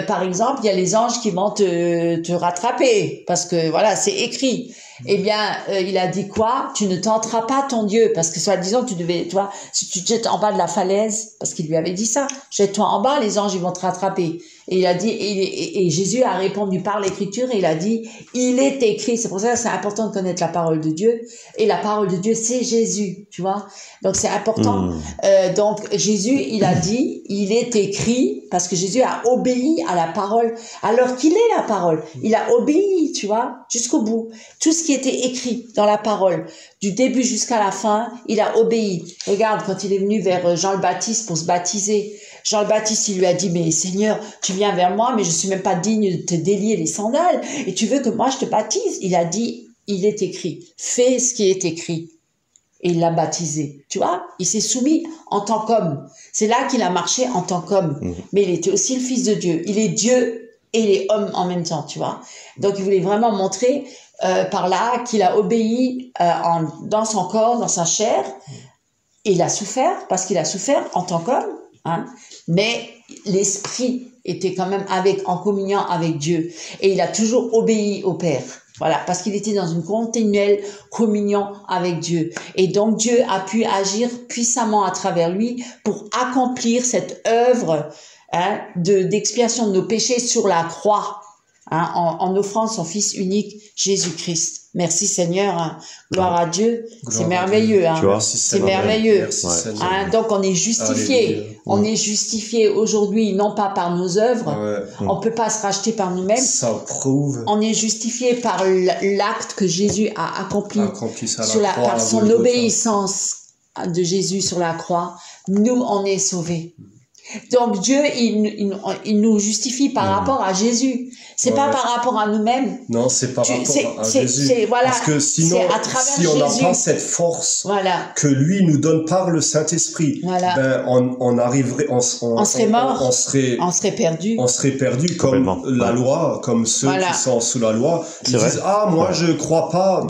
par exemple, il y a les anges qui vont te rattraper, parce que voilà, c'est écrit. Eh bien, il a dit quoi? Tu ne tenteras pas ton Dieu, parce que soi-disant, tu devais, tu vois, si tu te jettes en bas de la falaise, parce qu'il lui avait dit ça, jette-toi en bas, les anges, ils vont te rattraper. Et il a dit, et Jésus a répondu par l'écriture, et il a dit, il est écrit. C'est pour ça que c'est important de connaître la parole de Dieu. Et la parole de Dieu, c'est Jésus, tu vois. Donc, c'est important. Donc, Jésus, il a dit, il est écrit, parce que Jésus a obéi à la parole, alors qu'il est la parole. Il a obéi, tu vois, jusqu'au bout. Tout ce qui était écrit dans la parole, du début jusqu'à la fin, il a obéi. Regarde, quand il est venu vers Jean le Baptiste pour se baptiser, Jean le Baptiste, il lui a dit, mais Seigneur, tu viens vers moi, mais je suis même pas digne de te délier les sandales, et tu veux que moi je te baptise? Il a dit, il est écrit, fais ce qui est écrit. Et il l'a baptisé, tu vois, il s'est soumis en tant qu'homme. C'est là qu'il a marché en tant qu'homme. Mais il était aussi le Fils de Dieu. Il est Dieu et il est homme en même temps, tu vois. Donc il voulait vraiment montrer par là qu'il a obéi dans son corps, dans sa chair. Et il a souffert, parce qu'il a souffert en tant qu'homme, hein. Mais l'esprit était quand même en communion avec Dieu. Et il a toujours obéi au Père. Voilà, parce qu'il était dans une continuelle communion avec Dieu. Et donc Dieu a pu agir puissamment à travers lui pour accomplir cette œuvre, hein, d'expiation de nos péchés sur la croix, hein, en offrant son Fils unique, Jésus-Christ. Merci Seigneur, hein. Gloire à Dieu, c'est merveilleux, hein. C'est merveilleux. Hein, donc on est justifié, on est justifié aujourd'hui non pas par nos œuvres, on peut pas se racheter par nous-mêmes. Ça prouve. On est justifié par l'acte que Jésus a accompli par son obéissance de Jésus sur la croix. Nous on est sauvés. Donc Dieu, il nous justifie par rapport à Jésus. C'est pas par rapport à nous-mêmes. Non, c'est par rapport à Jésus. Voilà, parce que sinon, si on n'a pas cette force que lui nous donne par le Saint-Esprit, ben on arriverait, on serait mort, on serait perdu. On serait perdu comme la loi, comme ceux qui sont sous la loi. Ils disent moi je crois pas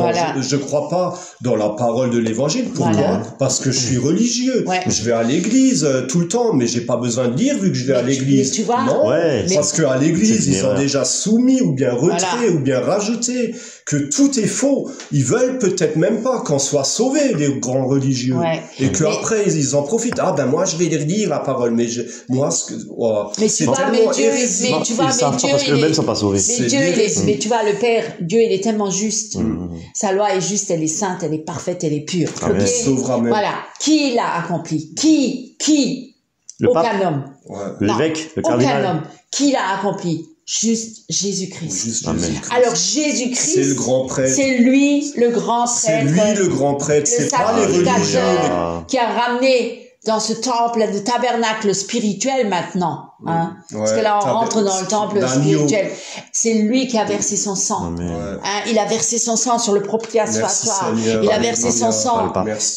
dans la parole de l'Évangile. Pourquoi? Parce que je suis religieux. Je vais à l'église tout le temps, mais j'ai pas besoin besoin de lire vu que je vais à l'église. Tu vois, non, parce qu'à l'église, ils ont déjà soumis ou bien retrait ou bien rajouté que tout est faux. Ils veulent peut-être même pas qu'on soit sauvés, les grands religieux. Et qu'après, ils en profitent. Ah ben moi, je vais lire la parole, mais mais tu vois, mais Dieu, parce que eux-mêmes sont pas sauvés. Mais tu vois, le Père, Dieu, il est tellement juste. Sa loi est juste, elle est sainte, elle est parfaite, elle est pure. Voilà. Qui l'a accompli? Qui? Aucun homme. L'évêque, le cardinal. Aucun homme. Qui l'a accompli? Juste Jésus-Christ. Alors Jésus-Christ, c'est le grand prêtre. C'est lui le grand prêtre. C'est lui le grand prêtre. C'est pas les religieux qui a ramené dans ce temple, le tabernacle spirituel maintenant, hein. Parce que là, on rentre dans le temple spirituel. C'est lui qui a versé son sang. Hein, il a versé son sang sur le propitiatoire. Il a versé son sang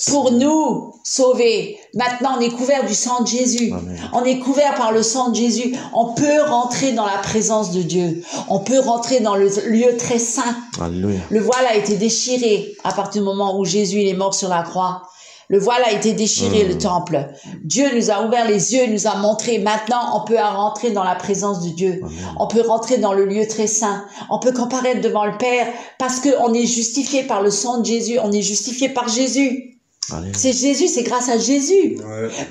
pour nous sauver. Maintenant, on est couvert du sang de Jésus. On est couvert par le sang de Jésus. On peut rentrer dans la présence de Dieu. On peut rentrer dans le lieu très saint. Alléluia. Le voile a été déchiré à partir du moment où Jésus il est mort sur la croix. Le voile a été déchiré, le temple. Dieu nous a ouvert les yeux, nous a montré. Maintenant, on peut rentrer dans la présence de Dieu. On peut rentrer dans le lieu très saint. On peut comparaître devant le Père parce qu'on est justifié par le sang de Jésus. On est justifié par Jésus. C'est Jésus, c'est grâce à Jésus.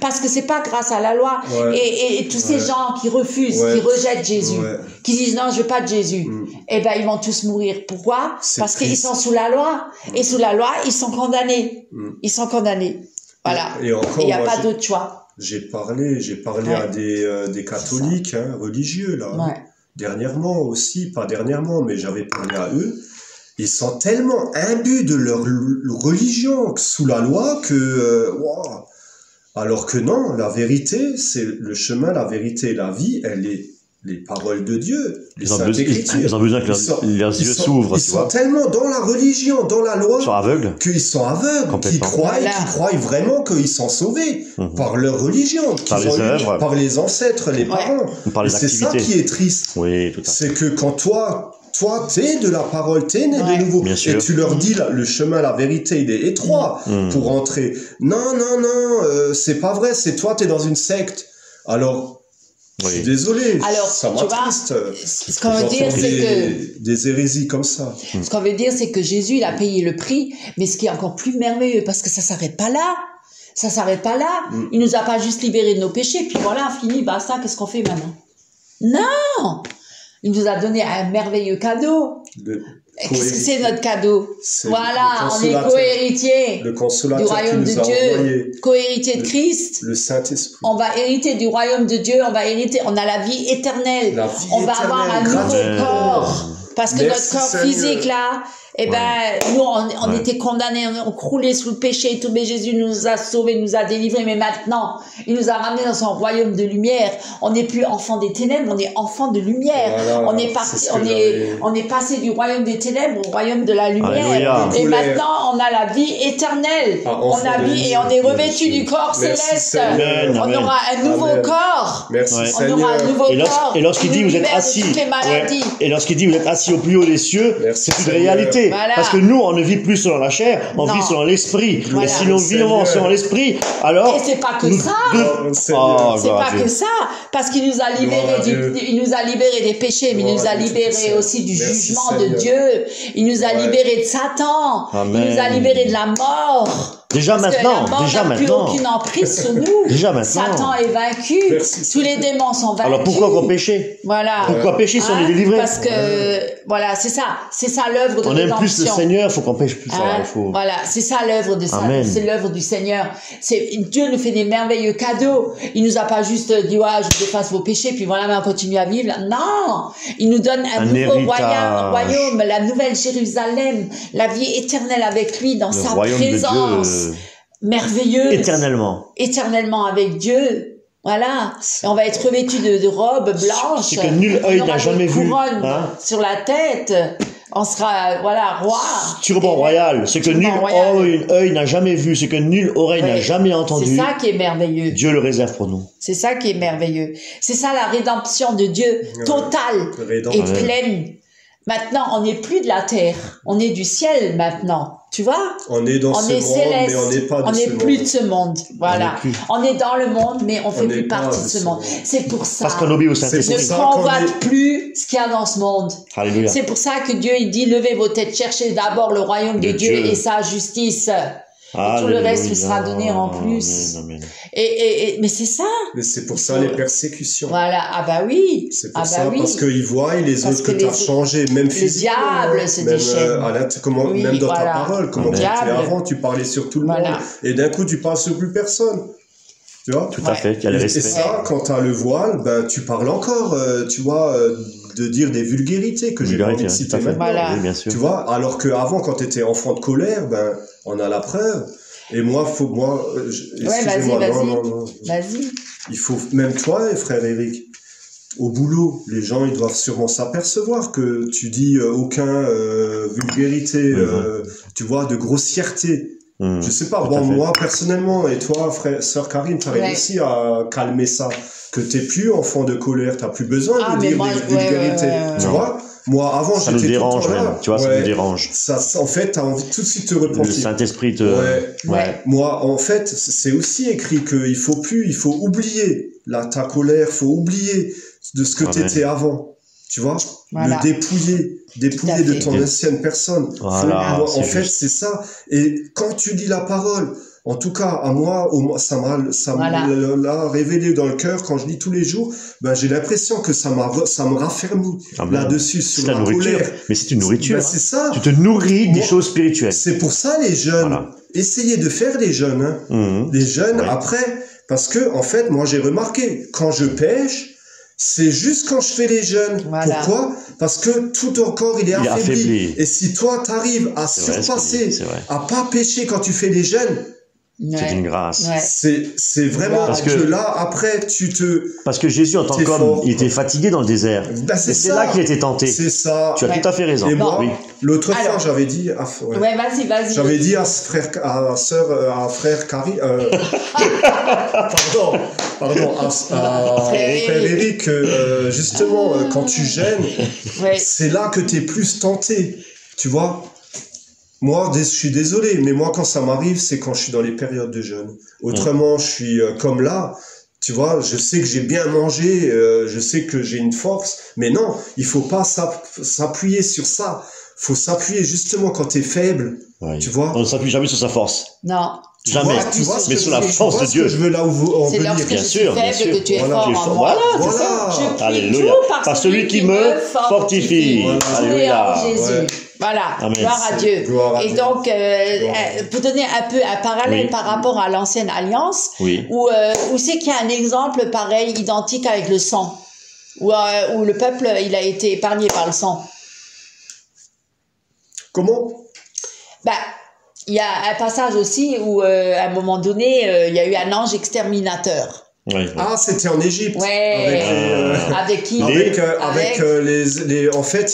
Parce que c'est pas grâce à la loi. Et tous ces gens qui refusent, qui rejettent Jésus, qui disent non, je veux pas de Jésus, eh ben, ils vont tous mourir. Pourquoi? Parce qu'ils sont sous la loi. Et sous la loi, ils sont condamnés. Ils sont condamnés. Voilà. Et il n'y a pas d'autre choix. J'ai parlé à des catholiques, hein, religieux, là. Dernièrement aussi, pas dernièrement, mais j'avais parlé à eux. Ils sont tellement imbus de leur religion sous la loi que, alors que non, la vérité, c'est le chemin, la vérité et la vie, elle est les paroles de Dieu, les saintes écritures. Ils ont besoin que leurs yeux s'ouvrent, tu vois. Ils sont tellement dans la religion, dans la loi, qu'ils sont aveugles, qu'ils croient vraiment qu'ils sont sauvés par leur religion, par les œuvres, par les ancêtres, les parents. Par les activités. C'est ça qui est triste. Oui, tout à fait. C'est que quand toi, t'es de la parole, t'es né de nouveau. Et tu leur dis, le chemin, la vérité, il est étroit pour entrer. Non, c'est pas vrai, c'est toi, t'es dans une secte. Alors, je suis désolé, ça m'attriste. Ce qu'on veut dire, c'est que... Des hérésies comme ça. Ce qu'on veut dire, c'est que Jésus, il a payé le prix, mais ce qui est encore plus merveilleux, parce que ça s'arrête pas là. Ça s'arrête pas là. Il nous a pas juste libérés de nos péchés, puis voilà, fini, basta, qu'est-ce qu'on fait maintenant? Non! Il nous a donné un merveilleux cadeau. Qu'est-ce que c'est notre cadeau? Voilà, on est co-héritier du royaume de Dieu, co-héritier de Christ. Le Saint-Esprit. On va hériter du royaume de Dieu, on a la vie éternelle. On va avoir un nouveau corps. Parce que notre corps physique, là, eh ben, nous, on était condamnés, on croulait sous le péché et tout, mais Jésus nous a sauvés, nous a délivrés, mais maintenant, il nous a ramenés dans son royaume de lumière. On n'est plus enfant des ténèbres, on est enfant de lumière. On est passé du royaume des ténèbres au royaume de la lumière. Alléluia. Et maintenant, on a la vie éternelle. On a vie et on est revêtu du corps céleste. On aura un nouveau corps. On aura un nouveau corps. Et lorsqu'il dit, vous êtes assis. Et lorsqu'il dit, vous êtes assis au plus haut des cieux, c'est une réalité. Voilà. Parce que nous, on ne vit plus selon la chair, on vit selon l'esprit. Voilà. Et si nous vivons selon l'esprit, alors... Et c'est pas que ça. C'est pas que ça. Parce qu'il nous a libérés des péchés, mais il nous a libérés aussi du jugement de Dieu. Il nous a libérés de Satan. Amen. Il nous a libérés de la mort. Déjà maintenant, n'a plus aucune emprise sur nous. Déjà maintenant. Satan est vaincu. Tous les démons sont vaincus. Alors pourquoi qu'on péchait? Voilà. Pourquoi pécher si on est délivré? Parce que, voilà, c'est ça l'œuvre de on aime plus le Seigneur, faut qu'on pêche plus. Voilà, c'est ça l'œuvre de ça. C'est l'œuvre du Seigneur. Dieu nous fait des merveilleux cadeaux. Il nous a pas juste dit, je efface vos péchés, puis voilà, mais on continue à vivre. Non! Il nous donne un nouveau royaume, la nouvelle Jérusalem, la vie éternelle avec lui dans sa présence. Merveilleux. Éternellement avec Dieu. Voilà. Et on va être revêtu de robes blanches. C'est que nul œil n'a jamais vu. Sur la tête. On sera, roi. Turban royal. Ce que nul œil n'a jamais vu. Ce que nulle oreille n'a jamais entendu. C'est ça qui est merveilleux. Dieu le réserve pour nous. C'est ça qui est merveilleux. C'est ça la rédemption de Dieu. Totale et pleine. Maintenant, on n'est plus de la terre, on est du ciel maintenant. Tu vois? On est dans ce monde, céleste. mais on n'est pas de on ce n'est monde. plus de ce monde. Voilà. On est dans le monde, mais on fait plus n'est pas partie de de ce ce monde. monde. C'est pour ça. Parce qu'on obéit au C'est Saint-Esprit. pour Ne ça convoite plus ce qu'il y a dans ce monde. Alléluia. C'est pour ça que Dieu, il dit, levez vos têtes, cherchez d'abord le royaume de Dieu et sa justice. Et tout le reste vous sera donné en plus. Amen, amen. Mais c'est ça. Mais c'est pour ça les persécutions. Voilà. Ah bah oui. C'est pour Ah ça, bah oui. parce qu'ils voient les Parce autres que que tu as les- changé, même le physiquement. diable se même, déchaîne. Oui, même dans ta voilà. parole, comment Le tu étais diable. avant, tu parlais sur tout le Voilà. monde. Et d'un coup, tu parles sur plus personne. Tu vois? Tout à fait, il y a le Et respect. ça, quand tu as le voile, ben, tu parles encore, tu vois, de dire des vulgarités que j'ai pas envie de Vulgarité, citer tout à fait. maintenant. Voilà. Oui, bien sûr. Tu vois, alors qu'avant, quand tu étais enfant de colère, ben, on a la preuve. Et moi, excusez-moi, vas-y. non. Vas-y. Il faut, même toi, frère Eric, au boulot, les gens, ils doivent sûrement s'apercevoir que tu dis aucun vulgarité, tu vois, de grossièreté. Je sais pas, Tout à bon, fait. moi, personnellement, et toi, sœur Karine, tu as réussi à calmer ça, que t'es plus enfant de colère, t'as plus besoin Ah, de mais dire moi, des ouais, vulgarités, tu Non. vois. Moi, avant, Ça nous j'étais tout le dérange temps là. même, tu vois, ça Ouais. nous dérange. Ça, en fait, t'as envie de tout de suite te Le repentir. Saint-Esprit te... Ouais. Moi, en fait, c'est aussi écrit qu'il il faut oublier ta colère, faut oublier de ce que Amen. t'étais avant. Tu vois? Voilà. Le dépouiller Tout à de fait. ton ancienne personne. Voilà, Moi, c'est en fait, juste. c'est ça. Et quand tu lis la parole, en tout cas, à moi, ça Voilà. l'a révélé dans le cœur quand je lis tous les jours. Ben, j'ai l'impression que ça me raffermit Amen. là-dessus C'est sur la la nourriture. colère. Mais c'est une nourriture. Ben, c'est ça. Tu te nourris des Moi- choses spirituelles. C'est pour ça les jeunes. Voilà. Essayez de faire les jeunes. Hein. Mhm. Les jeunes Ouais. après, parce que en fait, moi j'ai remarqué quand je pêche. C'est juste quand je fais les jeûnes. Voilà. Pourquoi? Parce que tout ton corps, il est affaibli. affaibli. Et si toi, t'arrives à C'est vrai, surpasser, c'est vrai. à pas pécher quand tu fais les jeûnes, C'est une grâce. Ouais. c'est vraiment Parce que que- là, après, Parce que Jésus, en tant T'es qu'homme, fort. il était fatigué dans le désert. Ben, Et c'est c'est ça. là qu'il était tenté. C'est ça. Tu as Ouais. tout à fait raison. Et moi, Oui. l'autre fois, Alors. j'avais dit, Ouais, vas-y. j'avais dit à frère Carrie, pardon, à frère Eric, justement, quand tu gênes, Ouais. c'est là que t'es plus tenté, tu vois. Moi, je suis désolé, mais moi, quand ça m'arrive, c'est quand je suis dans les périodes de jeûne. Autrement, je suis comme là, tu vois, je sais que j'ai bien mangé, je sais que j'ai une force, mais non, il faut pas s'appuyer sur ça. Faut s'appuyer justement quand t'es faible, Oui. tu vois. On ne s'appuie jamais sur sa force. Non. Jamais. Tu vois ce Mais que sur la je- force tu vois de ce que Dieu. je veux là où on C'est veut lorsque dire. Bien je suis sûr, bien faible sûr. que tu es Voilà, fort tu es en fort. moi. Voilà, c'est ça. Voilà. Je prie Alléluia. tout Par celui qui me fortifie. Voilà. Alléluia. En Jésus. Ouais. Voilà, Amen. gloire à C'est- Dieu. gloire à Et Dieu. donc, Gloire à Dieu. pour donner un peu un parallèle Oui. par rapport à l'ancienne alliance, Oui. où c'est qu'il y a un exemple pareil, identique avec le sang, où le peuple, il a été épargné par le sang. Comment? Ben, il y a un passage aussi où, à un moment donné, il y a eu un ange exterminateur. Oui. Ah, c'était en Égypte. Ouais. Avec qui? En fait,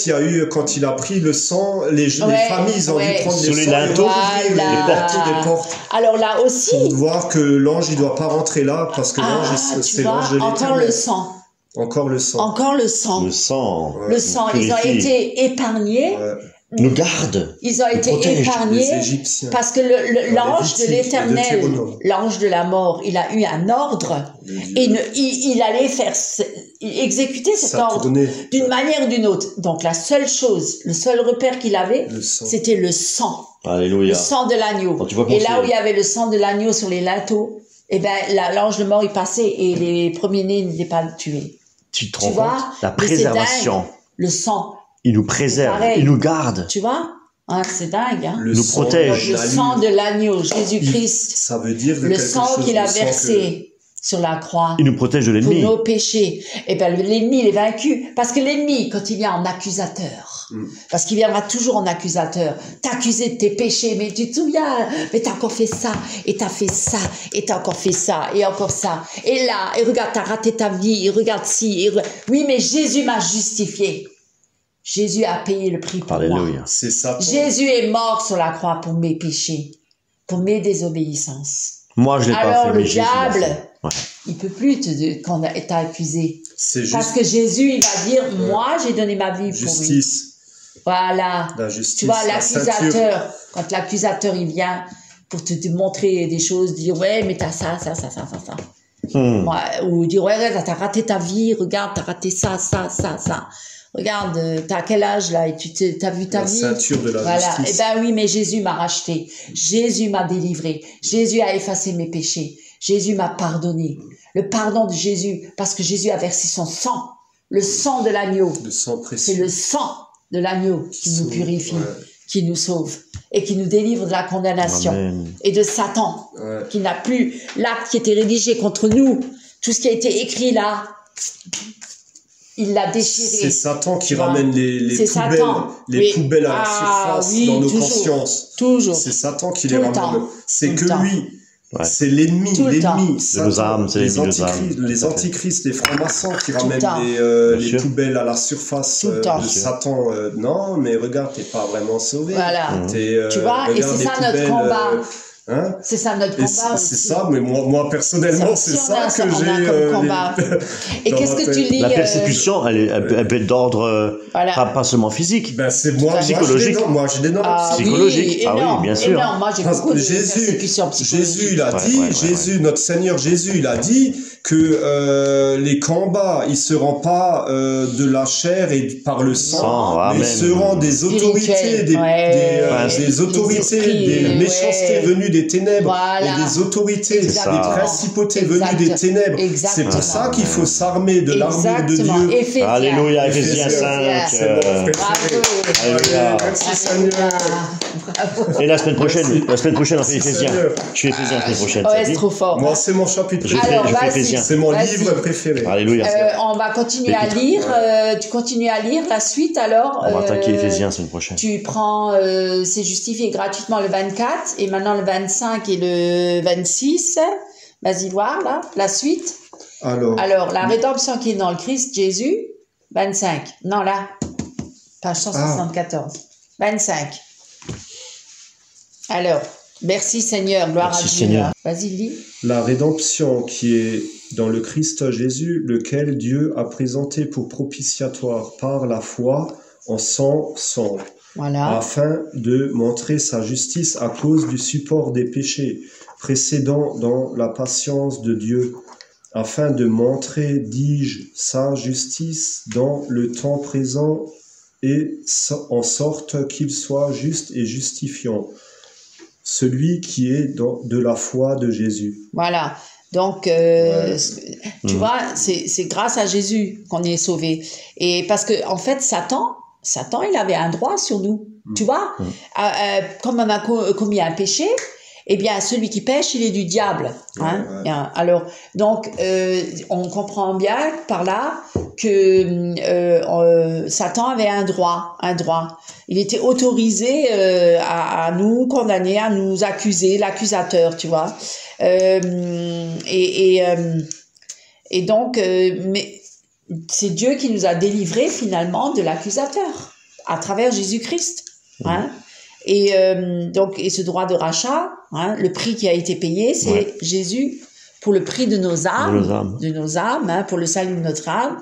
il y a eu, quand il a pris le sang, les familles, ils ont dû prendre Sur les les sangs et linteaux. ouvrir Voilà. les portes des portes. Alors là aussi, Pour voir que l'ange, il doit pas rentrer là, parce que l'ange, tu c'est vois, l'ange de encore l'éternel. le sang. Encore le sang. Encore le sang. Le sang. Le sang, ils ont Purifie. été épargnés. Ouais. Nous garde. Ils ont été protège épargnés les Égyptiens. parce que l'ange de Lévitique et l'Éternel, Deutéronome. l'ange de la mort, il a eu un ordre et il allait exécuter cet Ça ordre tournait. d'une manière ou d'une autre. Donc la seule chose, le seul repère qu'il avait, Le sang. c'était le sang. Le Alléluia. sang de l'agneau. Quand tu vois qu'on Et là fait- où il y avait le sang de l'agneau sur les linteaux, eh ben, l'ange de mort, il passait et les premiers-nés n'étaient pas tués. Tu te Tu rends vois, compte? La mais c'est préservation. dingue. Le sang, Il nous préserve. pareil. Il nous garde. tu vois, hein, c'est dingue. Hein? Le nous sang, protège. Le la sang lune. de l'agneau, Jésus-Christ, Ça veut dire de le quelque sang chose, qu'il a le sang versé sur la croix Il nous protège de pour l'ennemi. nos péchés. Et ben l'ennemi, il est vaincu. Parce que l'ennemi, quand il vient en accusateur, parce qu'il viendra toujours en accusateur, t'accuser de tes péchés, mais tu te souviens, mais t'as encore fait ça, et t'as fait ça, et t'as encore fait ça, et encore ça. Et là, et regarde, t'as raté ta vie, et regarde ci, oui, mais Jésus m'a justifié. Jésus a payé le prix pour moi. Alléluia. C'est ça. Jésus est mort sur la croix pour mes péchés, pour mes désobéissances. Moi, je l'ai pas Alors fait, le mais Jésus l'a diable, fait. Ouais. il peut plus t'accuser. C'est Parce juste que Jésus, il va dire, moi, j'ai donné ma vie pour lui. justice. Voilà. La justice, tu vois, la l'accusateur, quand l'accusateur il vient pour te montrer des choses, dire ouais, mais t'as ça. Ouais, ou dire ouais, t'as raté ta vie, regarde, t'as raté ça. Regarde, t'as quel âge là et t'as vu ta vie. La ceinture de la justice. Eh ben oui, mais Jésus m'a racheté, Jésus m'a délivré, Jésus a effacé mes péchés, Jésus m'a pardonné. Le pardon de Jésus, parce que Jésus a versé son sang, le sang de l'agneau. Le sang précieux. C'est le sang de l'agneau qui nous purifie, qui nous sauve et qui nous délivre de la condamnation. Amen. Et de Satan, qui n'a plus l'acte qui était rédigé contre nous, tout ce qui a été écrit là. Il l'a déchiré. C'est Satan qui ramène les poubelles à la surface dans nos consciences. Toujours. C'est Satan qui les ramène. C'est que lui. Ouais. C'est l'ennemi. C'est nos âmes, c'est les antichrists, les francs-maçons qui ramènent les poubelles à la surface de Satan. Non, mais regarde, t'es pas vraiment sauvé. Voilà. Tu vois, et c'est ça notre combat. Hein? C'est ça notre combat aussi. C'est ça, mais moi personnellement, c'est ça que j'ai combat. Et qu'est-ce que tu lis? La persécution, elle peut être d'ordre pas seulement physique. Ben c'est moi, psychologique. Moi j'ai des normes psychologiques. Oui, bien sûr. Moi j'ai beaucoup de persécutions psychologiques. Jésus il a dit, notre Seigneur Jésus il a dit que les combats ils seront pas de la chair et par le sang, mais ils seront des autorités, des autorités, des méchancetés venues des ténèbres et des autorités, des principautés venues des ténèbres. C'est pour ça qu'il faut s'armer de l'armure de Dieu. Alléluia, Éphésiens 5. Alléluia. Merci Seigneur. Et la semaine prochaine on fait Éphésiens. Je fais Éphésiens la semaine prochaine. Ouais, c'est trop fort. Moi c'est mon chapitre. Je fais Éphésiens. C'est mon livre préféré. Alléluia. On va continuer à lire. Tu continues à lire la suite alors. On va attaquer Éphésiens la semaine prochaine. Tu prends c'est justifié gratuitement le 24 et maintenant le 25 et le 26. Vas-y voir là la suite. Alors la rédemption qui est dans le Christ Jésus 25. Non là page 174. 25. Alors merci Seigneur, gloire à Dieu. Seigneur. Vas-y lis. La rédemption qui est dans le Christ Jésus, lequel Dieu a présenté pour propitiatoire par la foi en son sang. Voilà. Afin de montrer sa justice à cause du support des péchés précédents dans la patience de Dieu, afin de montrer, dis-je, sa justice dans le temps présent et en sorte qu'il soit juste et justifiant, celui qui est de la foi de Jésus. Voilà. Donc, tu vois, c'est grâce à Jésus qu'on est sauvé. Et parce que, en fait, Satan, il avait un droit sur nous. Tu vois, comme on a commis un péché, eh bien, celui qui pêche, il est du diable. Hein. Alors, donc, on comprend bien par là que Satan avait un droit. Il était autorisé à nous condamner, à nous accuser, l'accusateur, tu vois. Et donc, mais c'est Dieu qui nous a délivrés finalement de l'accusateur à travers Jésus-Christ. Hein. Et donc, et ce droit de rachat, hein, le prix qui a été payé, c'est Jésus pour le prix de nos âmes, hein, pour le salut de notre âme.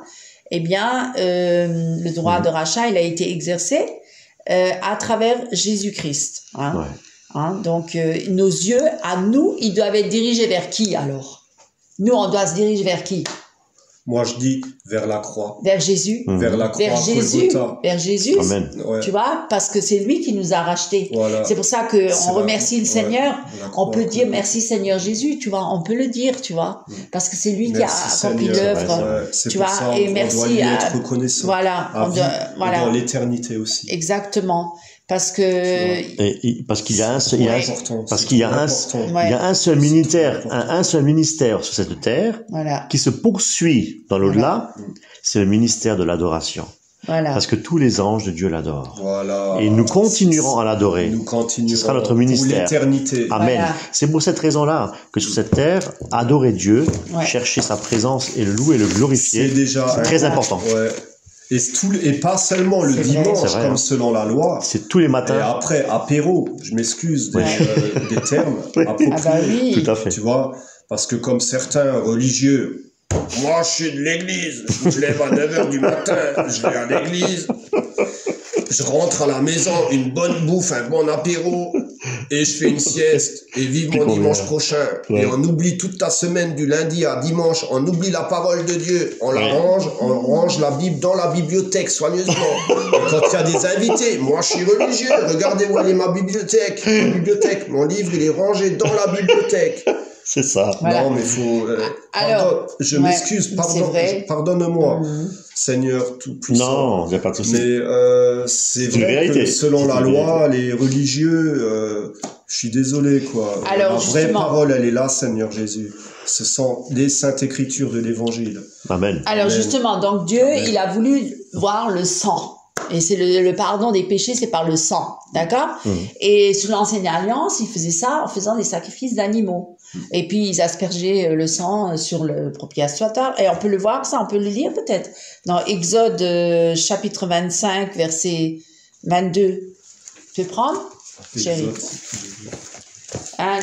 Eh bien, le droit de rachat, il a été exercé à travers Jésus-Christ. Hein. Hein, donc, nos yeux, à nous, ils doivent être dirigés vers qui alors? Nous, on doit se diriger vers qui? Moi, je dis vers la croix. Vers Jésus. Vers la croix. Vers Jésus. Amen. Tu vois, parce que c'est lui qui nous a rachetés. Voilà. C'est pour ça que on remercie le Seigneur. On peut dire merci Seigneur Jésus, tu vois. On peut le dire, tu vois. Parce que c'est lui qui a accompli l'œuvre. Tu vois, ça, et merci. On doit lui être reconnaissant. Voilà. Dans l'éternité aussi. Exactement. Parce que parce qu'il y a un seul ministère sur cette terre qui se poursuit dans l'au-delà, c'est le ministère de l'adoration. Voilà. Parce que tous les anges de Dieu l'adorent. Voilà. Et nous continuerons à l'adorer. Ce sera notre ministère. Pour l'éternité. Amen. Voilà. C'est pour cette raison-là que sur cette terre, adorer Dieu, chercher sa présence et le louer, le glorifier, c'est très important. Ouais. Et pas seulement le dimanche, comme selon la loi. C'est tous les matins. Et après, apéro, je m'excuse des termes appropriés. Ah bah oui. Tout à fait. Tu vois, parce que comme certains religieux, Moi, je suis de l'église. Je me lève à 9h du matin. Je vais à l'église. Je rentre à la maison, une bonne bouffe, un bon apéro. Et je fais une sieste. Et vive mon dimanche prochain. Ouais. Et on oublie toute ta semaine du lundi à dimanche. On oublie la parole de Dieu. On la range. On range la Bible dans la bibliothèque soigneusement. Et quand il y a des invités, moi, je suis religieux. Regardez où elle est ma bibliothèque. Mon livre, il est rangé dans la bibliothèque. C'est ça. Voilà. Non, mais faut. Alors, je m'excuse, pardonne-moi, Seigneur tout-puissant. Non, il n'y a pas de souci. Mais c'est vrai que selon la loi, les religieux, je suis désolé, quoi. Alors, la vraie parole, elle est là, Seigneur Jésus. Ce sont les saintes écritures de l'Évangile. Amen. Alors, justement, donc Dieu, il a voulu voir le sang. Et c'est le pardon des péchés, c'est par le sang, d'accord? Et sous l'Ancienne Alliance, ils faisaient ça en faisant des sacrifices d'animaux. Et puis, ils aspergeaient le sang sur le propitiatoire. Et on peut le voir, ça, on peut le lire peut-être. Dans Exode chapitre 25, verset 22. Tu peux prendre, chérie?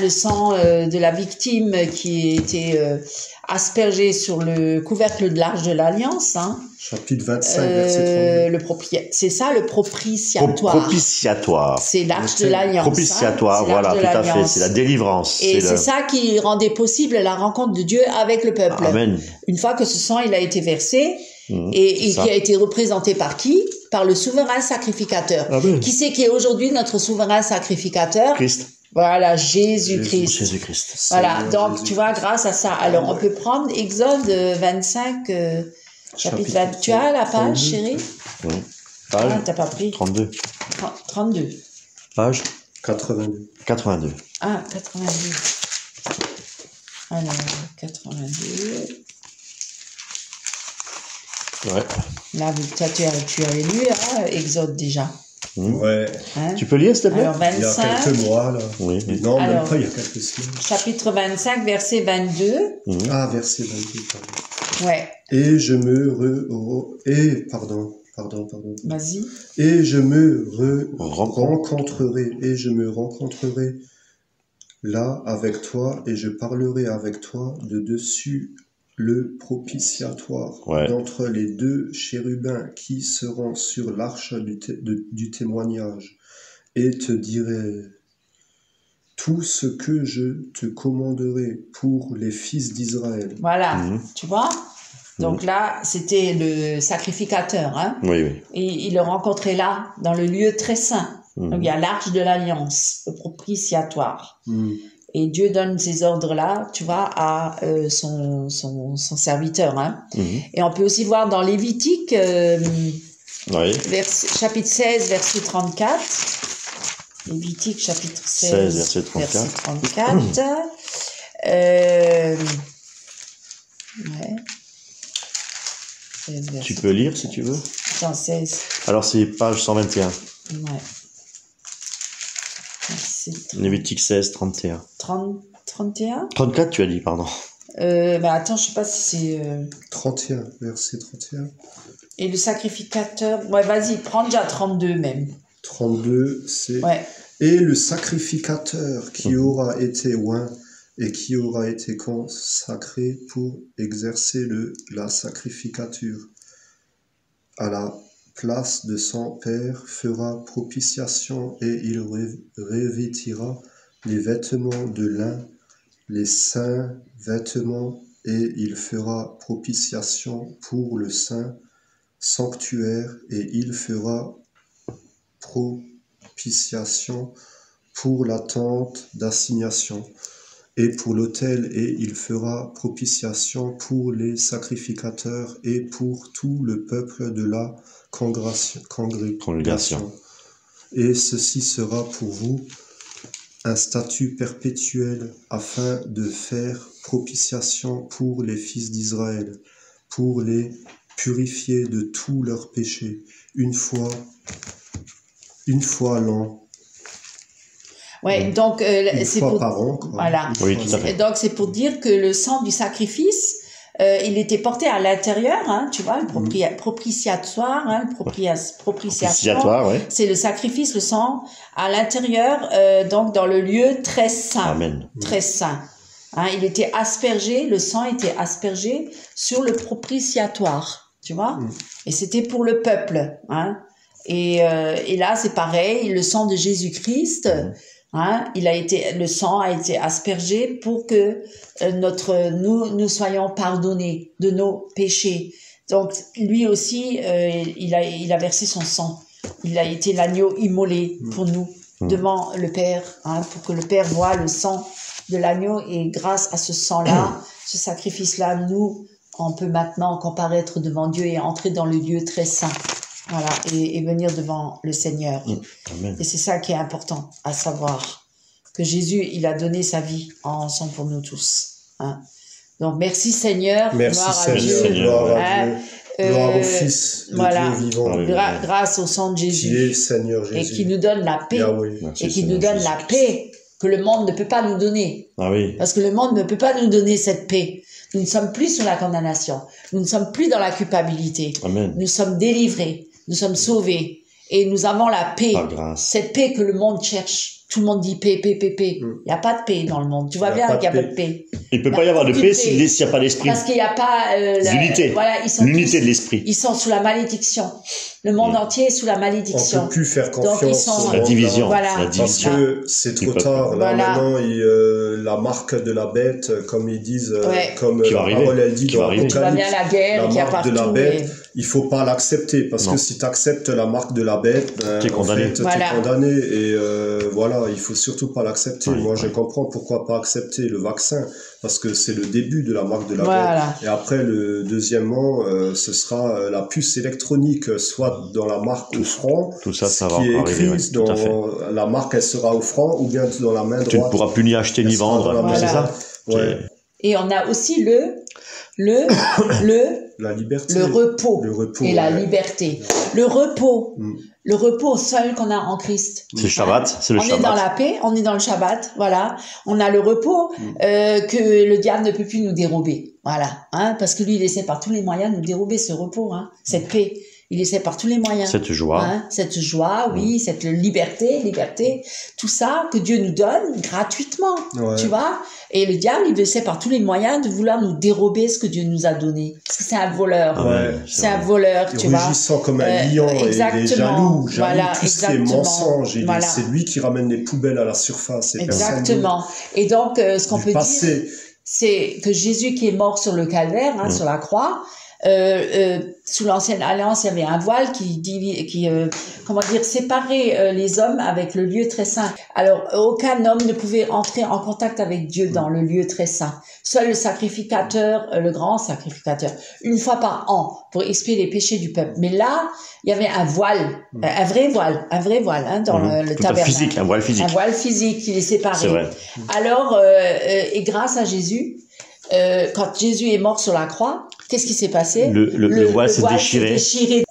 Le sang de la victime qui était aspergé sur le couvercle de l'Arche de l'Alliance. Hein. Chapitre 25, verset 32. C'est ça, le propitiatoire. Propitiatoire. C'est l'Arche de l'Alliance. Propitiatoire, voilà, tout à fait. C'est la délivrance. Et c'est ça qui rendait possible la rencontre de Dieu avec le peuple. Amen. Une fois que ce sang, il a été versé, et qui a été représenté par qui? Par le souverain sacrificateur. Amen. Qui c'est qui est aujourd'hui notre souverain sacrificateur? Christ. Voilà, Jésus-Christ. Jésus-Christ. Voilà, donc Jésus-Christ. Tu vois, grâce à ça. Alors, on peut prendre Exode 25, chapitre 20. Tu as la page, chérie? Oui. Page. Ah, t'as pas pris? 32. 32. Page 82. 82. Ah, 82. Alors, 82. Ouais. Là, toi, tu avais lu, hein, Exode déjà. Ouais. Hein? Tu peux lire, s'il te plaît? Alors, 25. Il y a quelques mois, là. Oui. Non, alors, même pas, il y a quelques semaines. Chapitre 25, verset 22. Ah, verset 22, pardon. Ouais. Et je me pardon. Vas-y. Et je me rencontrerai là avec toi, et je parlerai avec toi de dessus le propitiatoire d'entre les deux chérubins qui seront sur l'arche du témoignage, et te dirai tout ce que je te commanderai pour les fils d'Israël. Voilà, tu vois? Donc là, c'était le sacrificateur. Hein? Oui. Et il le rencontrait là, dans le lieu très saint. Donc il y a l'arche de l'Alliance, le propitiatoire. Et Dieu donne ces ordres-là, tu vois, à son serviteur. Hein. Et on peut aussi voir dans Lévitique, chapitre 16, verset 34. Lévitique, chapitre 16 verset 34. Tu peux lire si tu veux. 16. Alors c'est page 121. Ouais. Lévitique 16, 31. 31 34, tu as dit, pardon. Attends, je sais pas si c'est... 31, verset 31. Et le sacrificateur... Ouais, vas-y, prends déjà 32 même. 32, c'est... Ouais. Et le sacrificateur qui aura été oint et qui aura été consacré pour exercer la sacrificature à la place de son père fera propitiation, et il revêtira les vêtements de lin, les saints vêtements, et il fera propitiation pour le saint sanctuaire, et il fera propitiation pour la tente d'assignation et pour l'autel, et il fera propitiation pour les sacrificateurs et pour tout le peuple de la congrégation. Et ceci sera pour vous un statut perpétuel, afin de faire propitiation pour les fils d'Israël, pour les purifier de tous leurs péchés, une fois l'an. Ouais, donc c'est pour par an, quoi. Voilà. Oui, tout à fait. Donc c'est pour dire que le sang du sacrifice, il était porté à l'intérieur, hein, tu vois, le propitiatoire, hein, propitiatoire, ouais. C'est le sacrifice, le sang à l'intérieur, donc dans le lieu très saint. Amen. Très saint. Hein, il était aspergé, le sang était aspergé sur le propitiatoire, tu vois. Et c'était pour le peuple. Hein. Et là, c'est pareil, le sang de Jésus-Christ, hein, le sang a été aspergé pour que nous soyons pardonnés de nos péchés. Donc, lui aussi, il a versé son sang. Il a été l'agneau immolé pour nous devant le Père, hein, pour que le Père voie le sang de l'agneau, et grâce à ce sang-là, ce sacrifice-là, nous, on peut maintenant comparaître devant Dieu et entrer dans le lieu très saint, voilà, et venir devant le Seigneur. Amen. Et c'est ça qui est important à savoir, que Jésus, il a donné sa vie en sang pour nous tous. Hein. Donc merci Seigneur, merci gloire Seigneur, à Dieu, gloire à Dieu. Gloire au Fils de voilà, Dieu vivant, grâce au sang de Jésus, qui est Seigneur Jésus, et qui nous donne la paix, Merci, et qui Seigneur nous donne Jésus. la paix que le monde ne peut pas nous donner. Ah oui. Parce que le monde ne peut pas nous donner cette paix. Nous ne sommes plus sous la condamnation. Nous ne sommes plus dans la culpabilité. Amen. Nous sommes délivrés. Nous sommes sauvés. Et nous avons la paix. Par grâce. Cette paix que le monde cherche. Tout le monde dit paix, paix, paix, paix. Il n'y a pas de paix dans le monde. Tu vois bien qu'il n'y a pas de paix. Il ne peut pas y avoir de paix s'il n'y a pas d'esprit. Parce qu'il n'y a pas l'unité. Voilà, l'unité de l'esprit. Ils sont sous la malédiction. Le monde entier est sous la malédiction. On ne peut plus faire Donc, confiance. La division. Voilà. La division. Parce que c'est trop tard. Là, Voilà. maintenant, la marque de la bête, comme ils disent, comme Qui va la arriver. parole, elle dit Qui dans va arriver. Tu vois bien la guerre qu'il y a marque de la partout. bête, il faut pas l'accepter. Parce que si tu acceptes la marque de la bête, T'es condamné. t'es Voilà. condamné. Et voilà, il faut surtout pas l'accepter. Ouais, Moi, je comprends pourquoi pas accepter le vaccin. Parce que c'est le début de la marque de la Voilà. bête. Et après, deuxièmement, ce sera la puce électronique, soit dans la marque au front, Tout ça, ça va qui est encore arriver. écrit Ouais, tout à fait. dans la marque, elle sera au front, ou bien dans la main droite. Tu ne pourras plus ni acheter ni Elle sera vendre. dans la main C'est ça? droite. Ouais. Et on a aussi le La liberté. le repos, Le repos, et la ouais. liberté. Le repos seul qu'on a en Christ. C'est le Shabbat. C'est le On Shabbat. est dans la paix, on est dans le Shabbat, voilà. On a le repos que le diable ne peut plus nous dérober, voilà. Hein, parce que lui, il essaie par tous les moyens de nous dérober ce repos, hein, cette paix. Il essaie par tous les moyens. Cette joie. Hein, cette joie, oui, cette liberté, tout ça que Dieu nous donne gratuitement, Ouais. tu vois. Et le diable, il essaie par tous les moyens de vouloir nous dérober ce que Dieu nous a donné. Parce que c'est un voleur. Ouais. C'est un voleur, tu vois. Rugissant comme un lion, et il est exactement. jaloux, Voilà, tout ce qui est exactement. mensonge, Voilà. c'est lui qui ramène les poubelles à la surface. Et Exactement. Et donc, ce qu'on du peut dire, passé. c'est que Jésus qui est mort sur le calvaire, hein, sur la croix, sous l'ancienne alliance, il y avait un voile qui séparait les hommes avec le lieu très saint. Alors, aucun homme ne pouvait entrer en contact avec Dieu dans le lieu très saint. Seul le sacrificateur, le grand sacrificateur, une fois par an, pour expier les péchés du peuple. Mais là, il y avait un voile, un vrai voile, hein, dans le tabernacle. Physique, un voile physique. Un voile physique qui les séparait. C'est vrai. Alors, et grâce à Jésus, quand Jésus est mort sur la croix, qu'est-ce qui s'est passé? Le voile s'est déchiré.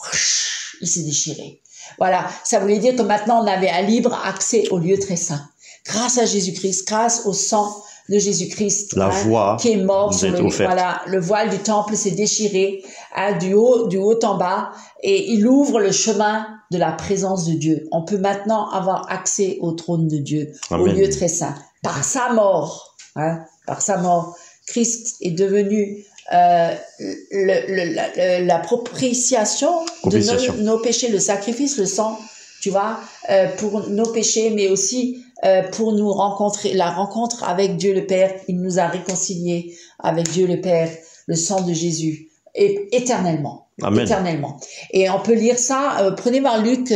Il s'est déchiré. Voilà, ça voulait dire que maintenant on avait un libre accès au lieu très saint. Grâce à Jésus-Christ, grâce au sang de Jésus-Christ, La voie qui est mort nous sur est le, offerte. voilà, le voile du temple s'est déchiré, hein, du haut en bas, et il ouvre le chemin de la présence de Dieu. On peut maintenant avoir accès au trône de Dieu, Amen. au lieu très saint. Par sa mort, hein, Christ est devenu la propitiation de nos péchés, le sacrifice, le sang, tu vois, pour nos péchés, mais aussi pour nous rencontrer, la rencontre avec Dieu le Père. Il nous a réconciliés avec Dieu le Père, le sang de Jésus, et éternellement. Amen. Éternellement. Et on peut lire ça, prenez voir Luc,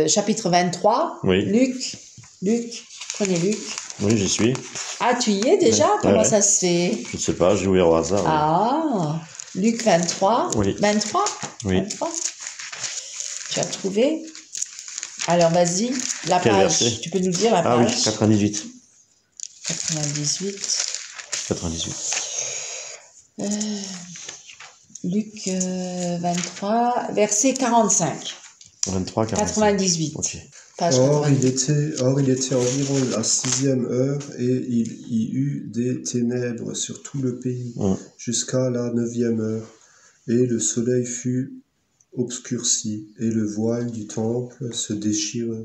chapitre 23. Oui. Luc, prenez Luc. Oui, j'y suis. Ah, tu y es déjà? Ouais. Comment Ouais. ça se fait? Je ne sais pas, j'ai ouvert au hasard. Ah, Luc 23. Oui. 23? Oui. 23. Tu as trouvé? Alors, vas-y, la Quel page. verset? Tu peux nous dire la Ah oui, page? 98. 98. 98. Luc 23, verset 45. 23, 45. 98. Ok. Page Or 98. il était environ la 6e heure, et il y eut des ténèbres sur tout le pays, jusqu'à la 9e heure. Et le soleil fut obscurci, et le voile du temple se déchira,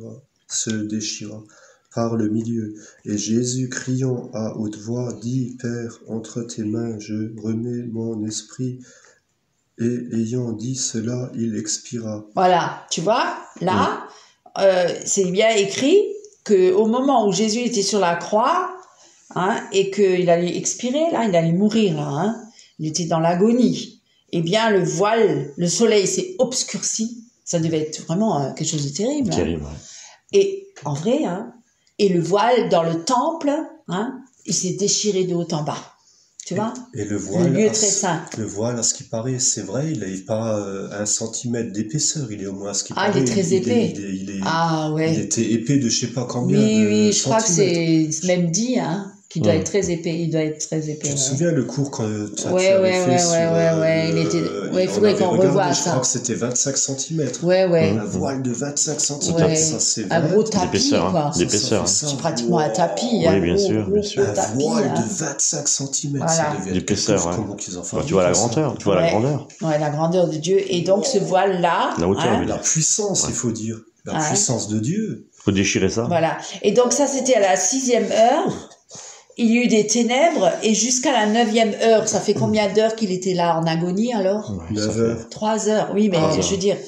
par le milieu. Et Jésus, criant à haute voix, dit, Père, entre tes mains, je remets mon esprit. Et ayant dit cela, il expira. Voilà, tu vois, là, c'est bien écrit qu'au moment où Jésus était sur la croix, hein, et qu'il allait expirer, là, il allait mourir, là, hein, il était dans l'agonie. Eh bien, le voile, le soleil s'est obscurci. Ça devait être vraiment quelque chose de terrible. Terrible, hein. Et en vrai, hein, et le voile dans le temple, hein, il s'est déchiré de haut en bas. Tu vois? Et le voile, lieu très saint. Le voile, à ce qui paraît, c'est vrai, il n'est pas 1 centimètre d'épaisseur, il est au moins à ce qui paraît. Ah, il est très épais. Ah, ouais. Il était épais de je sais pas combien oui, de je crois que c'est même dit, hein, qu'il doit être très épais. Il doit être très épais. Tu te souviens le cours que tu ouais, avais fait sur il faudrait qu'on revoie ça. Je crois que c'était 25 cm. Ouais. Un voile de 25 cm, ça c'est un gros tapis, quoi. D'épaisseur. C'est pratiquement un tapis. Oui, bien sûr. Un voile de 25 cm. Voilà. D'épaisseur, ouais. Tu vois la grandeur. La grandeur. Ouais, la grandeur de Dieu. Et donc ce voile-là. La hauteur, la puissance, il faut dire. La puissance de Dieu. Il faut déchirer ça. Voilà. Et donc ça, c'était à la 6e heure. Il y eut des ténèbres et jusqu'à la 9e heure. Ça fait combien d'heures qu'il était là en agonie alors? 9 heures. 3 heures. Oui, mais je veux dire,